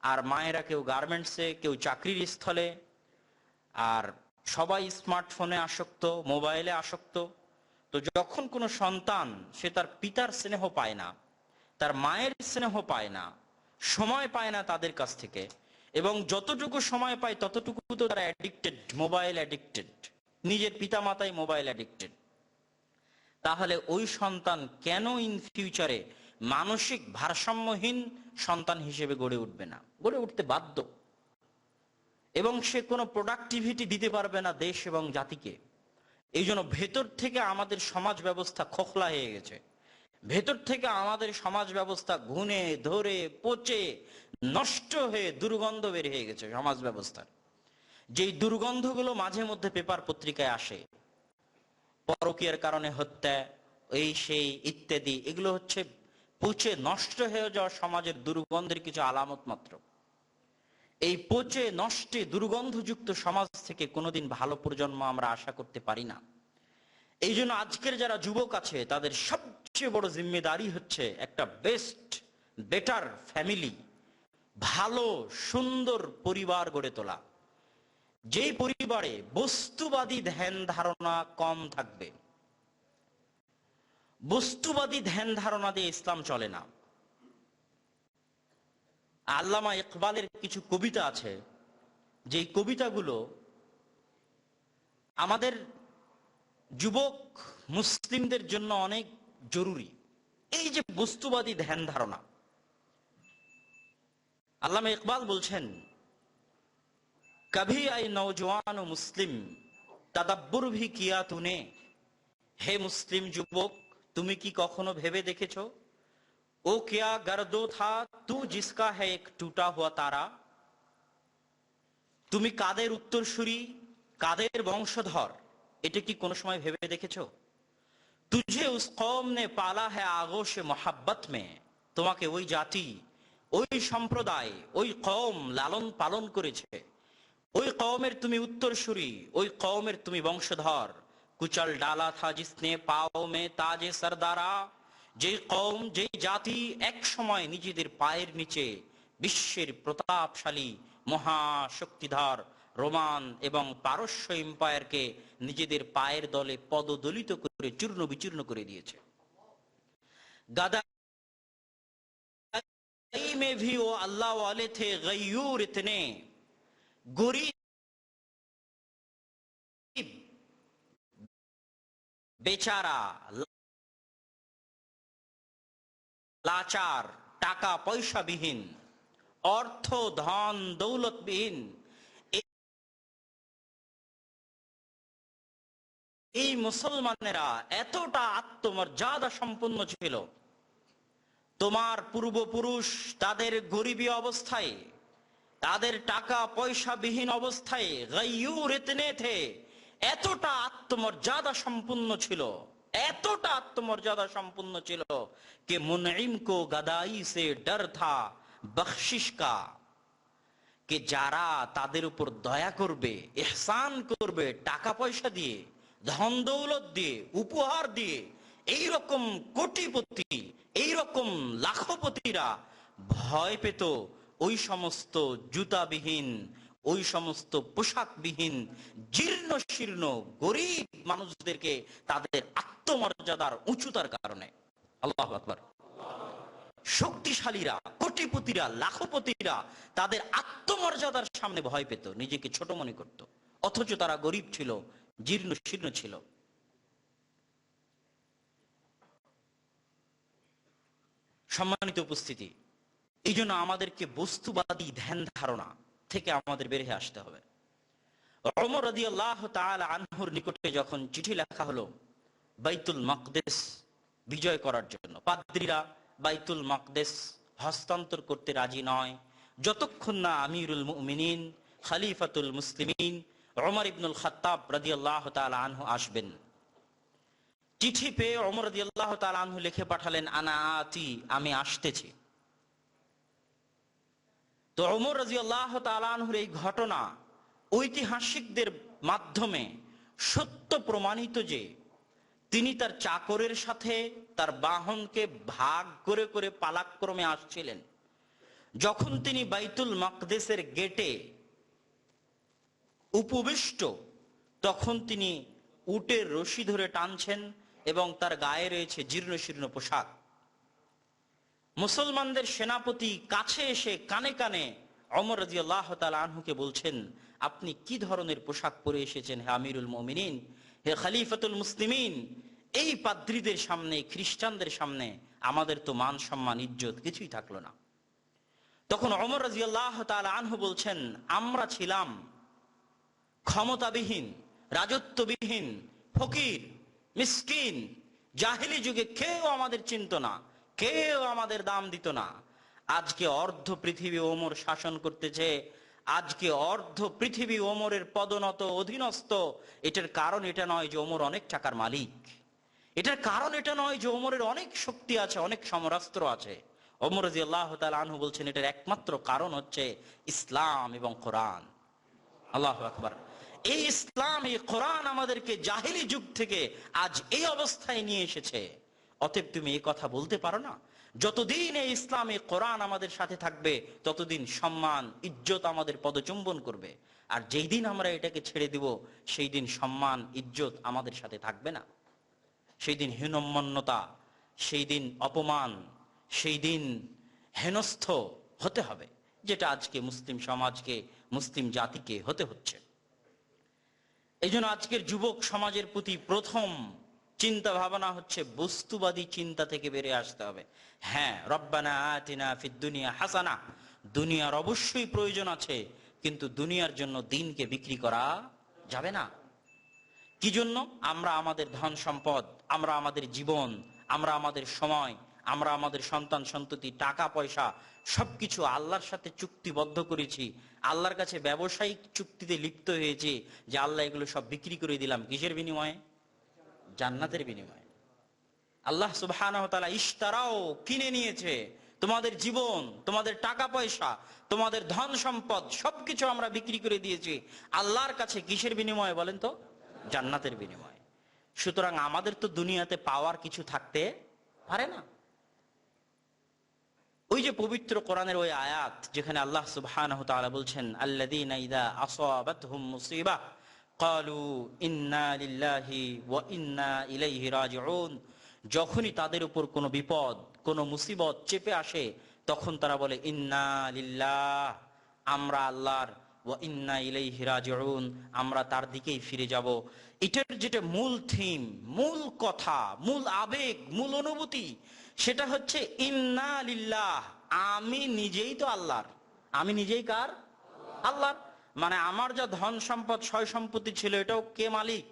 আর মায়েরা কেউ গার্মেন্টসে, কেউ চাকরির স্থলে, আর সবাই স্মার্টফোনে আসক্ত, মোবাইলে আসক্ত। তো যখন কোনো সন্তান সে তার পিতার স্নেহ পায় না, তার মায়ের স্নেহ পায় না, সময় পায় না তাদের কাছ থেকে, এবং যতটুকু সময় পায় ততটুকু তো তারা অ্যাডিক্টেড, মোবাইল অ্যাডিক্টেড, নিজের পিতা মাতাই মোবাইল অ্যাডিক্টেড, তাহলে ওই সন্তান কেন ইন ফিউচারে মানসিক ভারসাম্যহীন সন্তান হিসেবে গড়ে উঠবে না? গড়ে উঠতে বাধ্য। এবং সে কোনো প্রোডাক্টিভিটি দিতে পারবে না দেশ এবং জাতিকে। এই জন্য ভেতর থেকে আমাদের সমাজ ব্যবস্থা খোখলা হয়ে গেছে। ভেতর থেকে আমাদের সমাজ ব্যবস্থা ঘুনে ধরে পচে নষ্ট হয়ে দুর্গন্ধ বের হয়ে গেছে সমাজ ব্যবস্থার। যেই দুর্গন্ধগুলো মাঝে মধ্যে পেপার পত্রিকায় আসে, পরকীয়ার কারণে হত্যা, এই সেই ইত্যাদি, এগুলো হচ্ছে পচে নষ্ট হয়ে যাওয়া সমাজের দুর্গন্ধের কিছু আলামত মাত্র। এই পচে নষ্টে দুর্গন্ধযুক্ত সমাজ থেকে কোনোদিন ভালো প্রজন্ম আমরা আশা করতে পারি না। এই জন্য আজকের যারা যুবক আছে তাদের সবচেয়ে বড় জিম্মেদারি হচ্ছে একটা বেটার ফ্যামিলি, ভালো সুন্দর পরিবার গড়ে তোলা, যেই পরিবারে বস্তুবাদী ধ্যান ধারণা কম থাকবে। বস্তুবাদী ধ্যান ধারণা দিয়ে ইসলাম চলে না। আল্লামা ইকবালের কিছু কবিতা আছে, যে কবিতাগুলো আমাদের যুবক মুসলিমদের জন্য অনেক জরুরি। এই যে বস্তুবাদী ধ্যান ধারণা, আল্লামা ইকবাল বলছেন, কভি আই নওজওয়ান মুসলিম তাদাব্বুর ভি কিয়া তুনে। হে মুসলিম যুবক, তুমি কি কখনো ভেবে দেখেছো, ও কিয়া গর্দো থা তু জিসকা হ্যায় এক টুটা হুয়া তারা। তুমি কাদের উত্তরসূরি, কাদের বংশধর, এটা কি কোনো সময় ভেবে দেখেছো? তুঝে উস কওম নে পালা হ্যায় আগোশে মোহাব্বত মে। তোমাকে ওই জাতি, ওই সম্প্রদায়, ওই কওম লালন পালন করেছে, ওই কওমের তুমি উত্তরসূরি, ওই কওমের তুমি বংশধর। কুচল ডালা থা জিসনে পাও মে তাজে সরদারা। যেই কওম, যেই জাতি এক সময় নিজেদের পায়ের নিচে বিশ্বের প্রতাপশালী মহাশক্তিধর রোমান এবং পারস্য এম্পায়ারকে নিজেদের পায়ের দলে পদদলিত করে চূর্ণ বিচূর্ণ করে দিয়েছে। গাদাই মে ভি ও আল্লাহ ওয়ালে থে গয়ুর ইতনে। গরিব, বেচারা, লাচার, টাকা পয়সা বিহীন, অর্থ ধন দৌলত বিহীন এই মুসলমানেরা এতটা আত্মমর্যাদা সম্পন্ন ছিল। তোমার পূর্বপুরুষ তাদের গরিবী অবস্থায়, তাদের টাকা পয়সা বিহীন অবস্থায় গায়ুর ইতনে থে, এতটা আত্মমর্যাদা সম্পন্ন ছিল, এতটা আত্মমর্যাদা সম্পন্ন ছিল কে মুনঈম কো গদাই সে ডর থা বখশিশ কা। কে যারা তাদের উপর দয়া করবে, ইহসান করবে, টাকা পয়সা দিয়ে, ধন দৌলত দিয়ে, উপহার দিয়ে, এই রকম কোটিপতি, এই রকম লাখপতিরা ভয় পেত ওই সমস্ত জুতাবিহীন, ওই সমস্ত পোশাকবিহীন, জীর্ণ শীর্ণ গরিব মানুষদেরকে, তাদের আত্মমর্যাদার উঁচুতার কারণে। আল্লাহু আকবার। শক্তিশালীরা, কোটিপতিরা, লাখপতিরা তাদের আত্মমর্যাদার সামনে ভয় পেত, নিজেকে ছোট মনে করত, অথচ তারা গরিব ছিল, জীর্ণ শীর্ণ ছিল। সম্মানিত উপস্থিতি, এই জন্য আমাদেরকে বস্তুবাদী ধ্যান ধারণা থেকে আমাদের বের হয়ে আসতে হবে। ওমর রাদিয়াল্লাহু তাআলা আনহুর নিকটে যখন চিঠি লেখা হলো বাইতুল মাকদেস বিজয় করার জন্য, পাদ্রীরা বাইতুল মাকদেস হস্তান্তর করতে রাজি নয় যতক্ষণ না আমিরুল মুমিনিন খলিফাতুল মুসলিমিন ওমর ইবনুল খাত্তাব রাদিয়াল্লাহু তাআলা আনহু আসবেন। চিঠি পেয়ে ওমর রাদিয়াল্লাহু তাআলা আনহু লিখে পাঠালেন, আনা আতি, আমি আসতেছি। তো ওমর রাদিয়াল্লাহু তাআলা আনহুর এই ঘটনা ঐতিহাসিকদের মাধ্যমে সত্য প্রমাণিত যে তিনি তার চাকরের সাথে তার বাহনকে ভাগ করে করে পালাক্রমে আসছিলেন। যখন তিনি বাইতুল মাকদেসের গেটে উপবিষ্ট, তখন তিনি উটের রশি ধরে টানছেন এবং তার গায়ে রয়েছে জীর্ণ শীর্ণ পোশাক। মুসলমানদের সেনাপতি কাছে এসে কানে কানে ওমর রাদিয়াল্লাহু তাআলা আনহুকে বলছেন, আপনি কি ধরনের পোশাক পরে এসেছেন হে আমিরুল মুমিনিন, হে খলিফাতুল মুসলিমিন? এই পাদ্রীদের সামনে, খ্রিস্টানদের সামনে আমাদের তো মান সম্মান ইজ্জত কিছুই থাকলো না। তখন ওমর রাদিয়াল্লাহু তাআলা আনহু বলছেন, আমরা ছিলাম ক্ষমতাবিহীন, রাজত্ববিহীন, ফকির, মিসকিন। জাহেলি যুগে কেউ আমাদের চিনত না, কেউ আমাদের দাম দিত না। আজকে অর্ধ পৃথিবী ওমর শাসন করতেছে, আজকে অর্ধ পৃথিবী ওমরের পদনত অধীনস্থ। এটার কারণ এটা নয় যে ওমর অনেক টাকার মালিক, এটার কারণ এটা নয় যে ওমরের অনেক শক্তি আছে, অনেক সমরাস্ত্র আছে। ওমর রাদিয়াল্লাহু তাআলা আনহু বলছেন, এটার একমাত্র কারণ হচ্ছে ইসলাম এবং কোরআন। আল্লাহু আকবার। এই ইসলাম, এই কোরআন আমাদেরকে জাহেলি যুগ থেকে আজ এই অবস্থায় নিয়ে এসেছে। অতএব তুমি এই কথা বলতে পারো না, যতদিন এই ইসলাম, এই কোরআন আমাদের সাথে থাকবে ততদিন সম্মান ইজ্জত আমাদের পদচুম্বন করবে। আর যেই দিন আমরা এটাকে ছেড়ে দিব, সেই দিন সম্মান ইজ্জত আমাদের সাথে থাকবে না। সেই দিন হীনম্মন্যতা, সেই দিন অপমান, সেই দিন হেনস্থ হতে হবে, যেটা আজকে মুসলিম সমাজকে, মুসলিম জাতিকে হতে হচ্ছে। এই জন্য আজকের যুবক সমাজের প্রতি প্রথম চিন্তা ভাবনা হচ্ছে বস্তুবাদী চিন্তা থেকে বেরিয়ে আসতে হবে। হ্যাঁ, রব্বানা আতিনা ফিদ দুনিয়া হাসানা, দুনিয়ার অবশ্যই প্রয়োজন আছে, কিন্তু দুনিয়ার জন্য দিনকে বিক্রি করা যাবে না। কি জন্য? আমরা আমাদের ধন সম্পদ, আমরা আমাদের জীবন, আমরা আমাদের সময়, আমরা আমাদের সন্তান সন্ততি, টাকা পয়সা সবকিছু আল্লাহর সাথে চুক্তিবদ্ধ করেছি, আল্লাহর কাছে ব্যবসায়িক চুক্তিতে লিপ্ত হয়েছে যে আল্লাহ এগুলো সব বিক্রি করে দিলাম। কিসের বিনিময়ে? জান্নাতের বিনিময়ে। আল্লাহ সুবহানাহু ওয়া তাআলা ইশতারাও, কিনে নিয়েছে তোমাদের জীবন, তোমাদের টাকা পয়সা, তোমাদের ধন সম্পদ সবকিছু আমরা বিক্রি করে দিয়েছি আল্লাহর কাছে। কিসের বিনিময়ে বলেন তো? জান্নাতের বিনিময়ে। সুতরাং আমাদের তো দুনিয়াতে পাওয়ার কিছু থাকতে পারে না। ওই যে পবিত্র কোরআনের ওই আয়াত যেখানে আল্লাহ সুবহানাহু ওয়া তাআলা বলছেন, আল্লাযীনা ইযা আসাবাতহুম মুসিবাহ ক্বালু ইন্না লিল্লাহি ওয়া ইন্না ইলাইহি রাজিউন, যখনই তাদের উপর কোনো বিপদ, কোনো মুসিবত চেপে আসে, তখন তারা বলে ইন্না লিল্লাহ, আমরা আল্লাহর, ওয়া ইন্না ইলাইহি রাজিউন, আমরা তার দিকেই ফিরে যাব। এটার যেটা মূল থিম, মূল কথা, মূল আবেগ, মূল অনুভূতি, সেটা হচ্ছে ইন্না লিল্লাহ, আমি নিজেই তো আল্লাহর। আমি নিজেই কার? আল্লাহর। মানে আমার যা ধন সম্পদ, সয় সম্পত্তি ছিল, এটাও কে মালিক?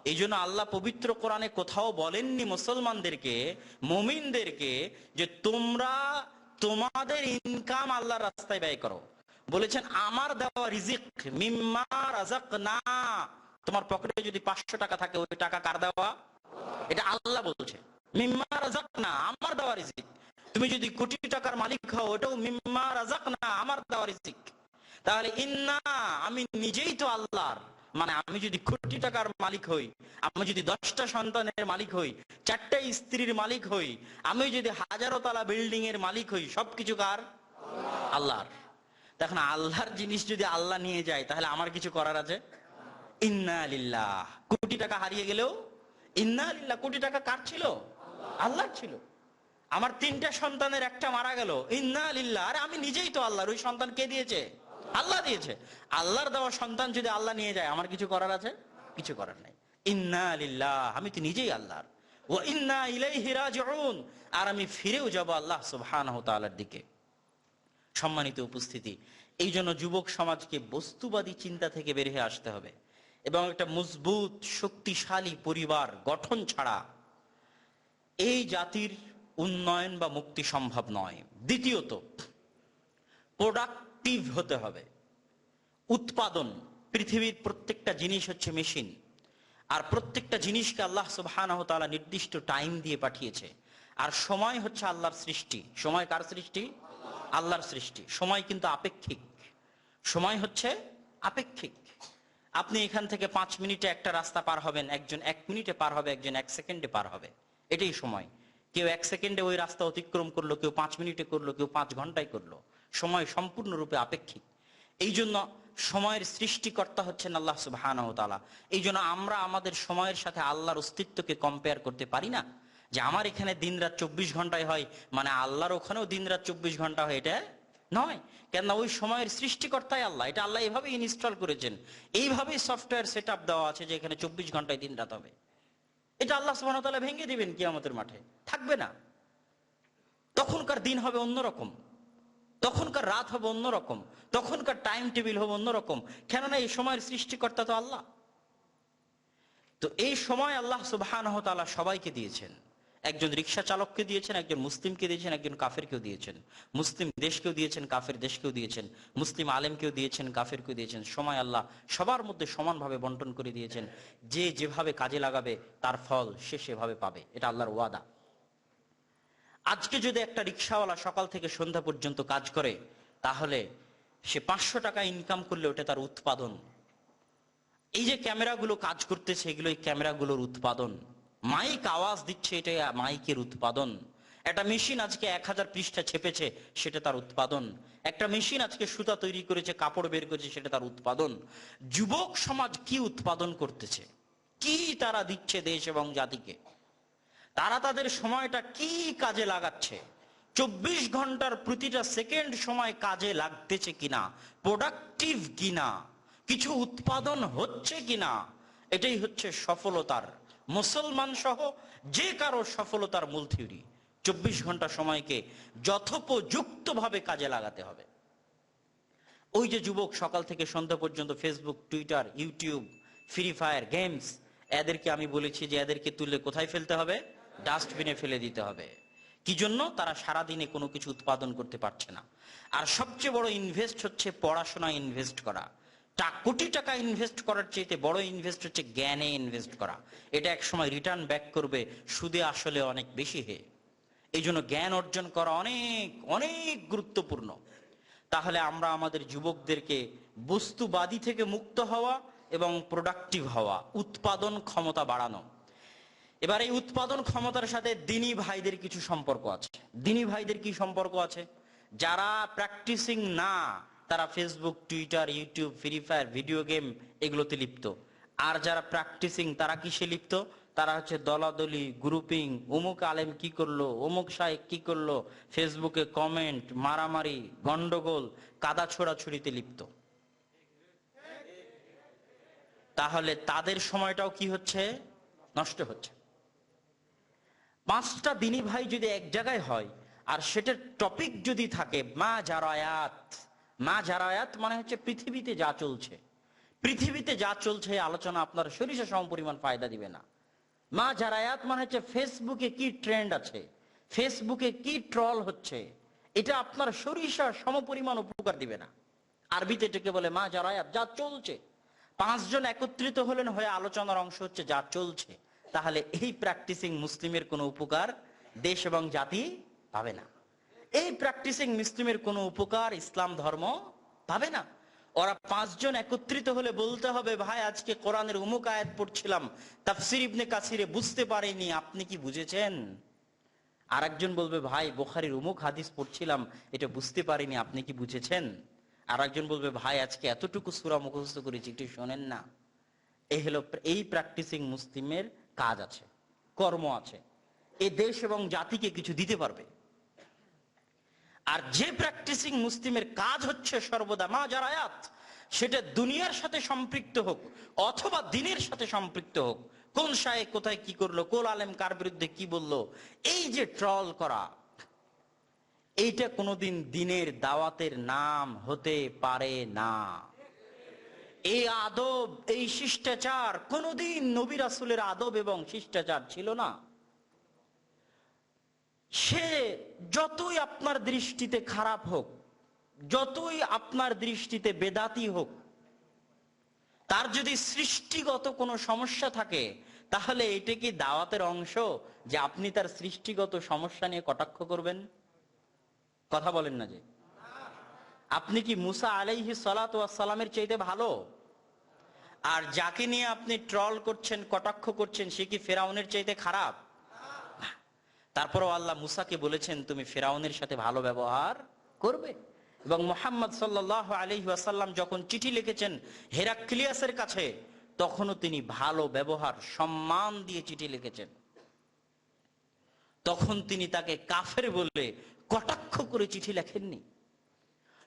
এই জন্য আল্লাহ পবিত্র কোরআনে কোথাও বলেননি মুসলমানদেরকে, মুমিনদেরকে, যে তোমরা তোমাদের ইনকাম আল্লাহর রাস্তায় ব্যয় করো। বলেছেন আমার দেওয়া রিজিক, মিম্মা রাযাকনা, তোমার পকেটে যদি 500 টাকা থাকে, ওই টাকা কার দেওয়া? এটা আল্লাহ বলছে, মিম্মা রাযাকনা, আমার দেওয়া রিজিক। তুমি যদি কোটি টাকার মালিক হও, ওটাও মিম্মা রাযাকনা, আমার দেওয়া রিজিক। তাহলে ইন্না, আমি নিজেই তো আল্লাহর। মানে আমি যদি কোটি টাকার মালিক হই, আমি যদি 10টা সন্তানের মালিক হই, 4টা স্ত্রীর মালিক হই, আমি যদি 1000 তলা বিল্ডিং এর মালিক হই, সবকিছু কার? আল্লাহর। তখন আল্লাহর জিনিস যদি আল্লাহ নিয়ে যায়, তাহলে আমার কিছু করার আছে? ইন্না লিল্লাহ। কোটি টাকা হারিয়ে গেলেও ইন্না লিল্লাহ। কোটি টাকা কার ছিল? আল্লাহর ছিল। আমার 3টা সন্তানের একটা মারা গেল, ইন্না লিল্লাহ। আরে আমি নিজেই তো আল্লাহর। ওই সন্তান কে দিয়েছে? আল্লাহ দিয়েছে। আল্লাহর দেওয়া সন্তান যদি আল্লাহ নিয়ে যায়, আমার কিছু করার আছে? কিছু করার নাই। ইন্না লিল্লাহ, আমি তো নিজেই আল্লাহর। ওয়া ইন্না ইলাইহি রাজিউন, আর আমি ফিরেও যাব আল্লাহ সুবহানাহু ওয়া তাআলার দিকে। সম্মানিত উপস্থিতি, এই জন্য যুবক সমাজকে বস্তুবাদী চিন্তা থেকে বের হয়ে আসতে হবে এবং একটা মজবুত শক্তিশালী পরিবার গঠন ছাড়া এই জাতির উন্নয়ন বা মুক্তি সম্ভব নয়। দ্বিতীয়ত, প্রোডাক্টিভ হতে হবে, উৎপাদন, পৃথিবীর প্রত্যেকটা জিনিস হচ্ছে মেশিন, আর প্রত্যেকটা জিনিসকে আল্লাহ সুবহানাহু ওয়া তাআলা নির্দিষ্ট টাইম দিয়ে পাঠিয়েছে। আর সময় হচ্ছে আল্লাহর সৃষ্টি। সময় কার সৃষ্টি? আল্লাহর সৃষ্টি। সময় কিন্তু আপেক্ষিক, সময় হচ্ছে আপেক্ষিক। আপনি এখান থেকে 5 মিনিটে একটা রাস্তা পার হবেন, একজন 1 মিনিটে পার হবে, একজন 1 সেকেন্ডে পার হবে, এটাই সময়। কেউ 1 সেকেন্ডে ওই রাস্তা অতিক্রম করলো, কেউ 5 মিনিটে করলো, কেউ 5 ঘন্টায় করলো। সময় সম্পূর্ণরূপে আপেক্ষিক। এই জন্য সময়ের সৃষ্টিকর্তা হচ্ছেন আল্লাহ সুবহানাহু ওয়া তাআলা। এই জন্য আমরা আমাদের সময়ের সাথে আল্লাহর অস্তিত্বকে কম্পেয়ার করতে পারি না, যে আমার এখানে দিন রাত 24 ঘন্টায় হয় মানে আল্লাহর ওখানেও দিন রাত 24 ঘন্টা হয়, এটা নয়। কেননা ওই সময়ের সৃষ্টিকর্তাই আল্লাহ, এটা আল্লাহ এভাবে ইনস্টল করেছেন, এইভাবেই সফটওয়্যার সেট আপ দেওয়া আছে যে এখানে 24 ঘন্টায় দিন রাত হবে। এটা আল্লাহ সুবহানাহু ওয়া তাআলা ভেঙে দিবেন কিয়ামতের মাঠে, থাকবে না। তখনকার দিন হবে অন্যরকম, তখনকার রাত হবে অন্যরকম, তখনকার টাইম টেবিল হবে অন্যরকম। কেননা এই সময়ের সৃষ্টিকর্তা তো আল্লাহ। তো এই সময় আল্লাহ সুবহানাহু ওয়া তাআলা সবাইকে দিয়েছেন। একজন রিক্সা চালককে দিয়েছেন, একজন মুসলিমকে দিয়েছেন, একজন কাফেরকেও দিয়েছেন। মুসলিম দেশকেও দিয়েছেন, কাফের দেশকেও দিয়েছেন। মুসলিম আলেমকেও দিয়েছেন, কাফেরকেও দিয়েছেন। সময় আল্লাহ সবার মধ্যে সমানভাবে বন্টন করে দিয়েছেন। যে যেভাবে কাজে লাগাবে তার ফল সে সেভাবে পাবে, এটা আল্লাহর ওয়াদা। আজকে যদি একটা রিক্সাওয়ালা সকাল থেকে সন্ধ্যা পর্যন্ত কাজ করে, তাহলে সে 500 টাকা ইনকাম করলে ওটা তার উৎপাদন। এই যে ক্যামেরাগুলো কাজ করতেছে, এগুলো এই ক্যামেরাগুলোর উৎপাদন। মাইক আওয়াজ দিচ্ছে, এটা মাইকের উৎপাদন। একটা মেশিন আজকে 1000 পৃষ্ঠা ছেপেছে, সেটা তার উৎপাদন। একটা মেশিন আজকে সুতা তৈরি করেছে, কাপড় বের করেছে, সেটা তার উৎপাদন। যুবক সমাজ কি উৎপাদন করতেছে, কি তারা দিচ্ছে দেশ এবং জাতিকে, তারা তাদের সময়টা কি কাজে লাগাচ্ছে, 24 ঘন্টার প্রতিটা সেকেন্ড সময় কাজে লাগতেছে কিনা, প্রোডাক্টিভ কিনা, কিছু উৎপাদন হচ্ছে কিনা, এটাই হচ্ছে সফলতার, মুসলমান সহ যে কারো সফলতার মূল থিওরি। 24 ঘন্টা সময়কে যথোপযুক্ত ভাবে কাজে লাগাতে হবে। ওই যে যুবক সকাল থেকে সন্ধ্যা পর্যন্ত Facebook, Twitter, YouTube, free fire games, এদেরকে আমি বলেছি যে এদেরকে তুলে কোথায় ফেলতে হবে? ডাস্টবিনে ফেলে দিতে হবে। কি জন্য? তারা সারাদিনে কোনো কিছু উৎপাদন করতে পারছে না। আর সবচেয়ে বড় ইনভেস্ট হচ্ছে পড়াশোনায় ইনভেস্ট করা। কোটি টাকা ইনভেস্ট করার চাইতে বড় ইনভেস্ট হচ্ছে জ্ঞানে ইনভেস্ট করা। এটা এক সময় রিটার্ন ব্যাক করবে সুদে আসলে অনেক বেশি হে। এই জন্য জ্ঞান অর্জন করা অনেক অনেক গুরুত্বপূর্ণ। তাহলে আমরা আমাদের যুবকদেরকে বস্তুবাদী থেকে মুক্ত হওয়া এবং প্রোডাক্টিভ হওয়া, উৎপাদন ক্ষমতা বাড়ানো। এবার এই উৎপাদন ক্ষমতার সাথে দিনী ভাইদের কিছু সম্পর্ক আছে। দিনী ভাইদের কি সম্পর্ক আছে? যারা প্র্যাকটিসিং না, তারা Facebook, Twitter, YouTube, free fire, video game এগুলোতে লিপ্ত। আর যারা প্র্যাকটিসিং তারা কিসে লিপ্ত? তারা হচ্ছে দলাদলি, গ্রুপিং, অমুক আলেম কি করলো, অমুক শায়েখ কি করলো, ফেসবুকে কমেন্ট, মারামারি, গন্ডগোল, কাদা ছোড়াছুড়িতে লিপ্ত। তাহলে তাদের সময়টাও কি হচ্ছে? নষ্ট হচ্ছে। 5টা দিনী ভাই যদি এক জায়গায় হয় আর সেটার টপিক যদি থাকে মা জারায়াত, মা জারায়াত মানে হচ্ছে পৃথিবীতে যা চলছে। পৃথিবীতে যা চলছে আলোচনা আপনার সরিষা সম পরিমাণ ফায়দা দিবে না। মা জারায়াত মানে হচ্ছে ফেসবুকে কি ট্রেন্ড আছে, ফেসবুকে কি ট্রল হচ্ছে, এটা আপনার সরিষা সম পরিমাণ উপকার দিবে না। আরবিতে এটাকে বলে মা জারায়াত, যা চলছে। 5 জন একত্রিত হলেন হয়ে আলোচনার অংশ হচ্ছে যা চলছে। তাহলে এই প্র্যাকটিসিং মুসলিমের কোনো উপকার দেশ এবং জাতি পাবে না। এই প্র্যাকটিসিং মুসলিমের কোনো উপকার ইসলাম ধর্ম পাবে না। ওরা 5 জন একত্রিত হলে বলতে হবে, ভাই আজকে কোরআনের অমুক আয়াত পড়ছিলাম, তাফসীর ইবনে কাসিরে বুঝতে পারিনি, আপনি কি বুঝেছেন? আরেকজন বলবে, ভাই বুখারীর অমুক হাদিস পড়ছিলাম, এটা বুঝতে পারিনি, আপনি কি বুঝেছেন? আরেকজন বলবে, ভাই আজকে এতটুকু সূরা মুখস্থ করেছি, একটু শোনেন না। এই হলো এই প্র্যাকটিসিং মুসলিমের কাজ আছে, কর্ম আছে, এই দেশ এবং জাতিকে কিছু দিতে পারবে। আর যে প্র্যাকটিসিং মুসলিমের কাজ হচ্ছে সর্বদা মা জারায়াত, সেটা দুনিয়ার সাথে সম্পৃক্ত হোক অথবা দিনের সাথে সম্পৃক্ত হোক, কোন শায়েখ কোথায় কি করলো, কোন আলেম কার বিরুদ্ধে কি বললো, এই যে ট্রল করা, এইটা কোনোদিন দিনের দাওয়াতের নাম হতে পারে না। এই আদব, এই শিষ্টাচার কোনোদিন নবী রাসূলের আদব এবং শিষ্টাচার ছিল না। সে যতই আপনার দৃষ্টিতে খারাপ হোক, যতই আপনার দৃষ্টিতে বেদাতি হোক, তার যদি সৃষ্টিগত কোনো সমস্যা থাকে, তাহলে এটা কি দাওয়াতের অংশ যে আপনি তার সৃষ্টিগত সমস্যা নিয়ে কটাক্ষ করবেন? কথা বলেন না যে। আপনি কি মুসা আলাইহিস সালাতু ওয়াস সালামের চাইতে ভালো? আর যাকে নিয়ে আপনি ট্রল করছেন, কটাক্ষ করছেন, সে কি ফেরাউনের চাইতে খারাপ? তারপরও আল্লাহ মুসাকে বলেছেন তুমি ফেরাউনের সাথে ভালো ব্যবহার করবে। এবং মুহাম্মদ সাল্লাল্লাহু আলাইহি ওয়াসাল্লাম যখন চিঠি লিখেছেন হেরাক্লিয়াসের কাছে, তখনও তিনি ভালো ব্যবহার, সম্মান দিয়ে চিঠি লিখেছেন। তখন তিনি তাকে কাফের বলে কটাক্ষ করে চিঠি লেখেননি।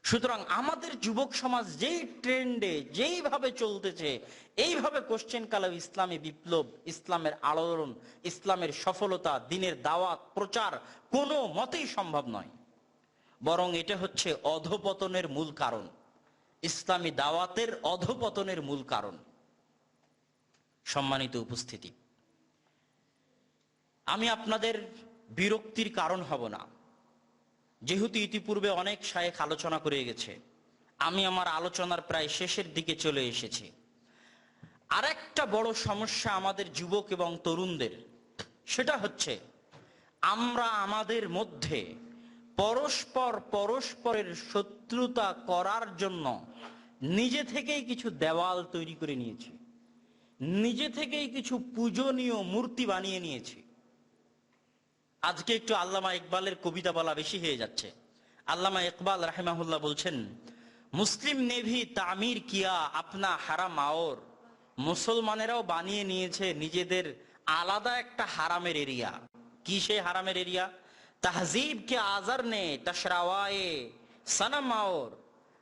সুতরাং আমাদের যুবক সমাজ যেই ট্রেন্ডে, যেইভাবে চলতেছে, এইভাবে কোশ্চেন কালে ইসলামী বিপ্লব, ইসলামের আলোড়ন, ইসলামের সফলতা, দিনের দাওয়াত প্রচার কোনো মতেই সম্ভব নয়। বরং এটা হচ্ছে অধপতনের মূল কারণ, ইসলামী দাওয়াতের অধপতনের মূল কারণ। সম্মানিত উপস্থিতি, আমি আপনাদের বিরক্তির কারণ হব না, যেহেতু ইতিপূর্বে অনেক শায়েখ আলোচনা করে গেছে। আমি আমার আলোচনার প্রায় শেষের দিকে চলে এসেছি। আরেকটা বড় সমস্যা আমাদের যুবক এবং তরুণদের, সেটা হচ্ছে আমরা আমাদের মধ্যে পরস্পরের শত্রুতা করার জন্য নিজে থেকেই কিছু দেওয়াল তৈরি করে নিয়েছি, নিজে থেকেই কিছু পূজনীয় মূর্তি বানিয়ে নিয়েছি। আজকে একটু আল্লামা ইকবালের কবিতা বলা বেশি হয়ে যাচ্ছে। আল্লামা ইকবাল রাহিমাহুল্লাহ বলছেন, মুসলিম নেভি তামির কিয়া আপনা হারাম আওর। মুসলমানেরাও বানিয়ে নিয়েছে নিজেদের আলাদা একটা হারামের এরিয়া। কি সেই হারামের এরিয়া? তাহজিব কে আজার নে তশরাওয়ায়ে সনম আওর।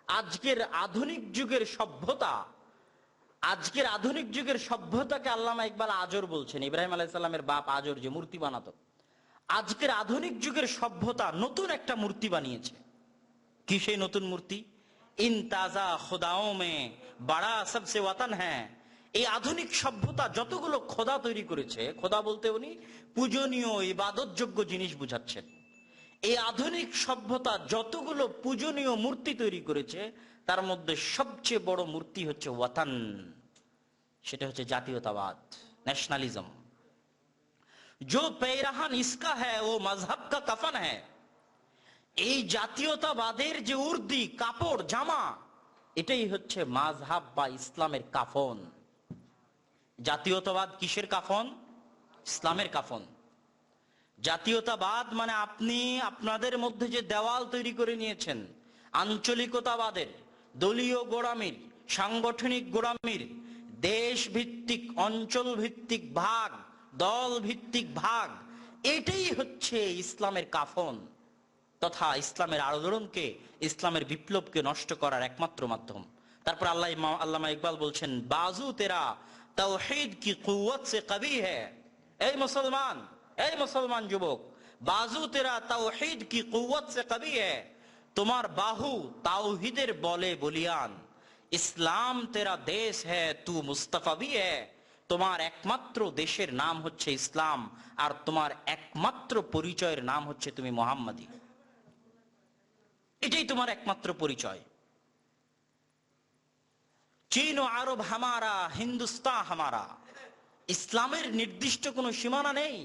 আজকের আধুনিক যুগের সভ্যতা, আজকের আধুনিক যুগের সভ্যতাকে আল্লামা ইকবাল আজর বলছেন। ইব্রাহিম আলাইহিস সালামের বাপ আজর যে মূর্তি বানাতো, আজকের আধুনিক যুগের সভ্যতা নতুন একটা মূর্তি বানিয়েছে। কি সেই নতুন মূর্তি? ইন তাজা খোদাও মে বাড়া সবসে ওয়াতান হ্যাঁ। এই আধুনিক সভ্যতা যতগুলো খোদা তৈরি করেছে, খোদা বলতে উনি পূজনীয় ইবাদতযোগ্য জিনিস বুঝাচ্ছেন। এই আধুনিক সভ্যতা যতগুলো পূজনীয় মূর্তি তৈরি করেছে, তার মধ্যে সবচেয়ে বড় মূর্তি হচ্ছে ওয়াতান, সেটা হচ্ছে জাতীয়তাবাদ, ন্যাশনালিজম। जो पैरहान इसका है वो मजहब का कफन है। এই জাতীয়তাবাদের যে উর্দি, কাপড়, জামা, এটাই হচ্ছে মাযহাব বা ইসলামের কাফন। জাতীয়তাবাদ কিসের কাফন? ইসলামের কাফন। জাতীয়তাবাদ মানে আপনি আপনাদের মধ্যে যে দেওয়াল তৈরি করে নিয়েছেন, আঞ্চলিকতাবাদের, দলীয় গোড়ামির, সাংগঠনিক গোড়ামির, দেশ ভিত্তিক, অঞ্চল ভিত্তিক ভাগ, দল ভিত্তিক ভাগ, এটাই হচ্ছে ইসলামের কাফন তথা ইসলামের আলোড়নকে, ইসলামের বিপ্লবকে নষ্ট করার একমাত্র মাধ্যম। তারপর আল্লামা ইকবাল বলছেন, বাজু তেরা তাওহীদ কি কুওয়াত সে কবি হ্যায়। এই মুসলমান যুবক, বাজু তেরা তাওহীদ কি কুওয়াত সে কবি হ্যায়। তোমার বাহু তাওহীদের বলে বলিয়ান। ইসলাম তেরা দেশ হ্যায় তু মুস্তাফা ভি হ্যায়। তোমার একমাত্র দেশের নাম হচ্ছে ইসলাম, আর তোমার একমাত্র পরিচয়ের নাম হচ্ছে তুমি মুহাম্মাদী। এটাই তোমার একমাত্র পরিচয়। চীন ও আরব হামারা, হিন্দুস্তান হামারা। ইসলামের নির্দিষ্ট কোনো সীমানা নেই।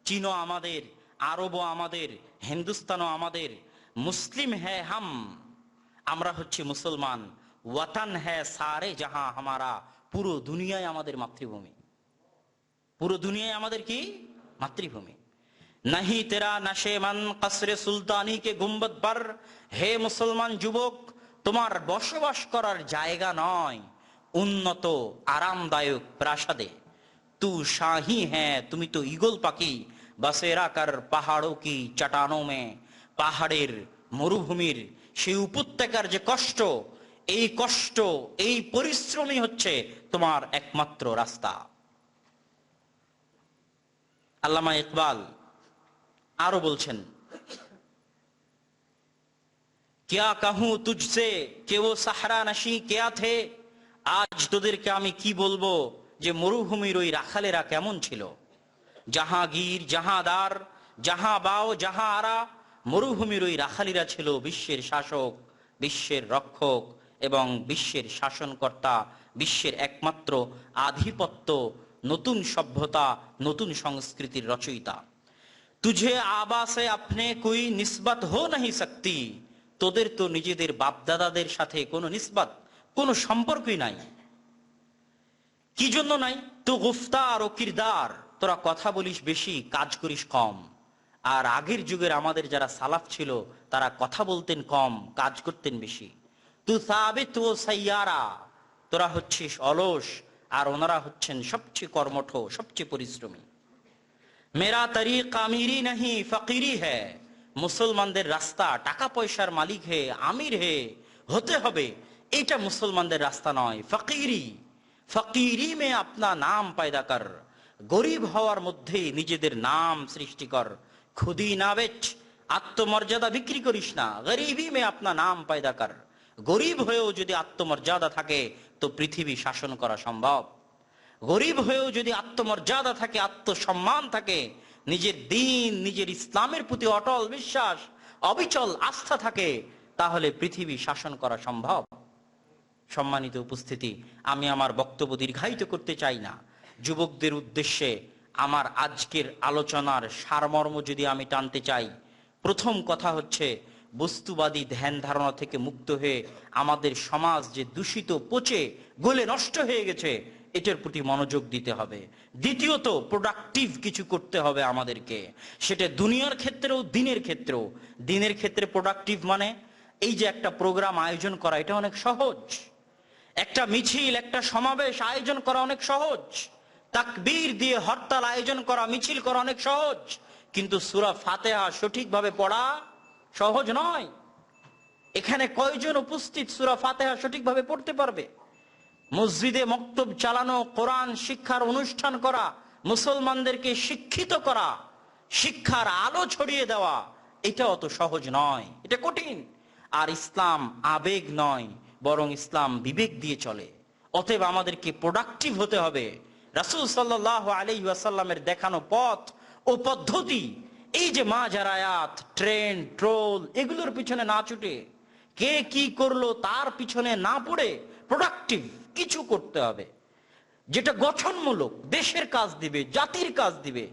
চীনও আমাদের, আরবও আমাদের, হিন্দুস্তানও আমাদের। মুসলিম হ্যায় হাম, আমরা হচ্ছে মুসলমান। ওয়াতান হ্যায় সারে জাহাঁ হামারা, পুরো দুনিয়ায় আমাদের মাতৃভূমি। পুরো দুনিয়ায় আমাদের কি? মাতৃভূমি। নাহি তেরা নাশেমান কসরে সুলতানি কে গুম্বদ পর। হে মুসলমান যুবক, তোমার বসবাস করার জায়গা নয় উন্নত আরামদায়ক প্রাসাদে। তু শাহী হ্যাঁ, তুমি তো ঈগল পাখি। বসেরা কর পাহাড়োं की चट्टानों में। পাহাড়ের, মরুভূমির সেই উপত্যকার যে কষ্ট, এই কষ্ট, এই পরিশ্রমই হচ্ছে তোমার একমাত্র রাস্তা। আল্লামা ইকবাল আরো বলছেন, क्या कहूं तुझसे कि वो সাহরা নশী क्या थे। আজ তোদেরকে আমি কি বলবো যে মরুভূমির ওই রাখালেরা কেমন ছিল। জাহাঙ্গীর, জাহাদার, জাহা বাও, জাহা আরা। মরুভূমির ওই রাখালিরা ছিল বিশ্বের শাসক, বিশ্বের রক্ষক এবং বিশ্বের শাসনকর্তা, বিশ্বের একমাত্র আধিপত্য, নতুন সভ্যতা, নতুন সংস্কৃতির রচয়িতা। তুঝে আবা সে আপনি কোই নিসবত হো নাহি সকতি, তোদের তো নিজেদের বাপদাদাদের সাথে কোনো নিসবত, কোনো সম্পর্কই নাই। কি জন্য নাই? তো গুফতার ও কিরদার, তোরা কথা বলিস বেশি, কাজ করিস কম। আর আগের যুগের আমাদের যারা সালাফ ছিল তারা কথা বলতেন কম, কাজ করতেন বেশি। তু সাবিত ও সাইয়ারা, তোরা হচ্ছিস অলস আর ওনারা হচ্ছেন সবচেয়ে কর্মঠ, সবচেয়ে পরিশ্রমী। মেরা তরিক আমিরি নাহি ফকিরি হ্যায়, মুসলমানদের রাস্তা টাকা পয়সার মালিক হে, আমির হে হতে হবে, এটা মুসলমানদের রাস্তা নয়। ফকিরি, ফকিরি মে আপনা নাম পায়দা কর, গরিব হওয়ার মধ্যে নিজেদের নাম সৃষ্টি কর। খুদি না বেচ, আত্মমর্যাদা বিক্রি করিস না। গরিবি মে আপনা নাম পায়দা কর, গরিব হয়েও যদি আত্মমর্যাদা থাকে তো পৃথিবী শাসন করা সম্ভব। গরিব হয়েও যদি আত্মমর্যাদা থাকে, আত্মসম্মান থাকে, নিজের দিন, নিজের ইসলামের প্রতি অটল বিশ্বাস, অবিচল আস্থা থাকে, তাহলে পৃথিবী শাসন করা সম্ভব। সম্মানিত উপস্থিতি, আমি আমার বক্তব্য দীর্ঘায়িত করতে চাই না। যুবকদের উদ্দেশ্যে আমার আজকের আলোচনার সারমর্ম যদি আমি টানতে চাই, প্রথম কথা হচ্ছে বস্তুবাদী ধ্যান ধারণা থেকে মুক্ত হয়ে আমাদের সমাজ যে দূষিত, পচে গলে নষ্ট হয়ে গেছে, এটার প্রতি মনোযোগ দিতে হবে। দ্বিতীয়ত, প্রোডাক্টিভ কিছু করতে হবে আমাদেরকে, সেটা দুনিয়ার ক্ষেত্রেও দিনের ক্ষেত্রেও। দিনের ক্ষেত্রে প্রোডাক্টিভ মানে এই যে একটা প্রোগ্রাম আয়োজন করা, এটা অনেক সহজ। একটা মিছিল, একটা সমাবেশ আয়োজন করা অনেক সহজ। তাকবীর দিয়ে হরতাল আয়োজন করা, মিছিল করা অনেক সহজ। কিন্তু সূরা ফাতিহা সঠিকভাবে পড়া সহজ নয়। এখানে কয়জন উপস্থিত সূরা ফাতিহা সঠিকভাবে পড়তে পারবে? মসজিদে মক্তব চালানো, কোরআন শিক্ষার অনুষ্ঠান করা, মুসলমানদেরকে শিক্ষিত করা, শিক্ষার আলো ছড়িয়ে দেওয়া, এটা অত সহজ নয়, এটা কঠিন। আর ইসলাম আবেগ নয়, বরং ইসলাম বিবেক দিয়ে চলে। অতএব আমাদেরকে প্রোডাক্টিভ হতে হবে। রাসূল সাল্লাল্লাহু আলাইহি ওয়াসাল্লামের দেখানো পথ ও পদ্ধতি, এই যে মাজারায়াত, ট্রেন্ড, ট্রোল, এগুলোর পিছনে না ছুটে, কে কি করলো তার পিছনে না পড়ে প্রোডাক্টিভ কিছু করতে হবে, যেটা গঠনমূলক, দেশের কাজ দিবে, জাতির কাজ দিবে,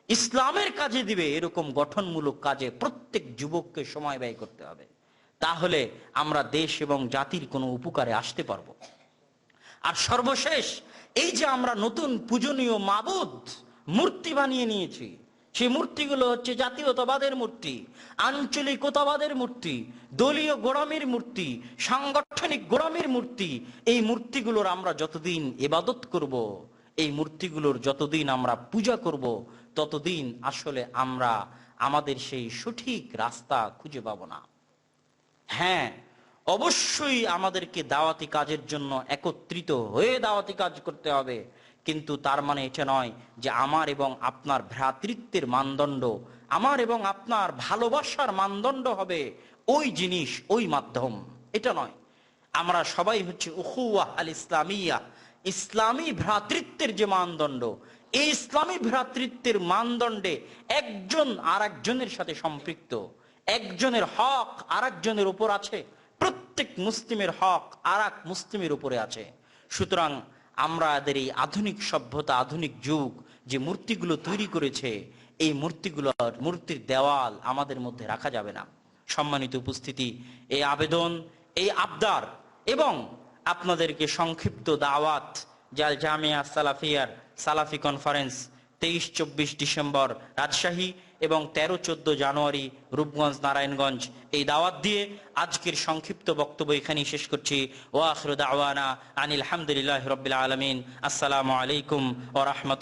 ইসলামের কাজে দিবে। এরকম গঠনমূলক কাজে প্রত্যেক যুবককে সময় ব্যয় করতে হবে। তাহলে আমরা দেশ এবং জাতির কোনো উপকারে আসতে পারবো। আর সর্বশেষ, এই যে আমরা নতুন পূজনীয় মাবুদ, মূর্তি বানিয়ে নিয়েছি, সেই মূর্তিগুলো হচ্ছে জাতীয়তাবাদের মূর্তি, আঞ্চলিকতাবাদের মূর্তি, দলীয় গোড়ামির মূর্তি, সাংগঠনিক গোড়ামির মূর্তি। এই মূর্তিগুলোর আমরা যতদিন ইবাদত করব, এই মূর্তিগুলোর যতদিন আমরা পূজা করব, ততদিন আসলে আমরা আমাদের সেই সঠিক রাস্তা খুঁজে পাবো না। হ্যাঁ, অবশ্যই আমাদেরকে দাওয়াতি কাজের জন্য একত্রিত হয়ে দাওয়াতি কাজ করতে হবে, কিন্তু তার মানে এটা নয় যে আমার এবং আপনার ভ্রাতৃত্বের মানদণ্ড, আমার এবং আপনার ভালোবাসার মানদণ্ড হবে ওই জিনিস, ওই মাধ্যম, এটা নয়। আমরা সবাই হচ্ছে উখুওয়াহ আল ইসলামিয়া, ইসলামী ভ্রাতৃত্বের যে মানদণ্ড, এই ইসলামী ভ্রাতৃত্বের মানদণ্ডে একজন আর একজনের সাথে সম্পৃক্ত, একজনের হক আর একজনের উপর আছে, প্রত্যেক মুসলিমের হক আর এক মুসলিমের উপরে আছে। সুতরাং আমাদের এই আধুনিক সভ্যতা, আধুনিক যুগ যে মূর্তিগুলো তৈরি করেছে, এই মূর্তিগুলোর, মূর্তির দেওয়াল আমাদের মধ্যে রাখা যাবে না। সম্মানিত উপস্থিতি, এই আবেদন, এই আবদার এবং আপনাদেরকে সংক্ষিপ্ত দাওয়াত, জাল জামিয়া সালাফিয়ার সালাফি কনফারেন্স 23-24 ডিসেম্বর রাজশাহী এবং 13-14 জানুয়ারি রূপগঞ্জ, নারায়ণগঞ্জ, এই দাওয়াত দিয়ে আজকের সংক্ষিপ্ত বক্তব্য এখানেই শেষ করছি। ওয়া আখিরু দাওয়ানা আনিল হামদুলিল্লাহি রাব্বিল আলামিন। আসসালামু আলাইকুম ওয়া রাহমাতুল্লাহ।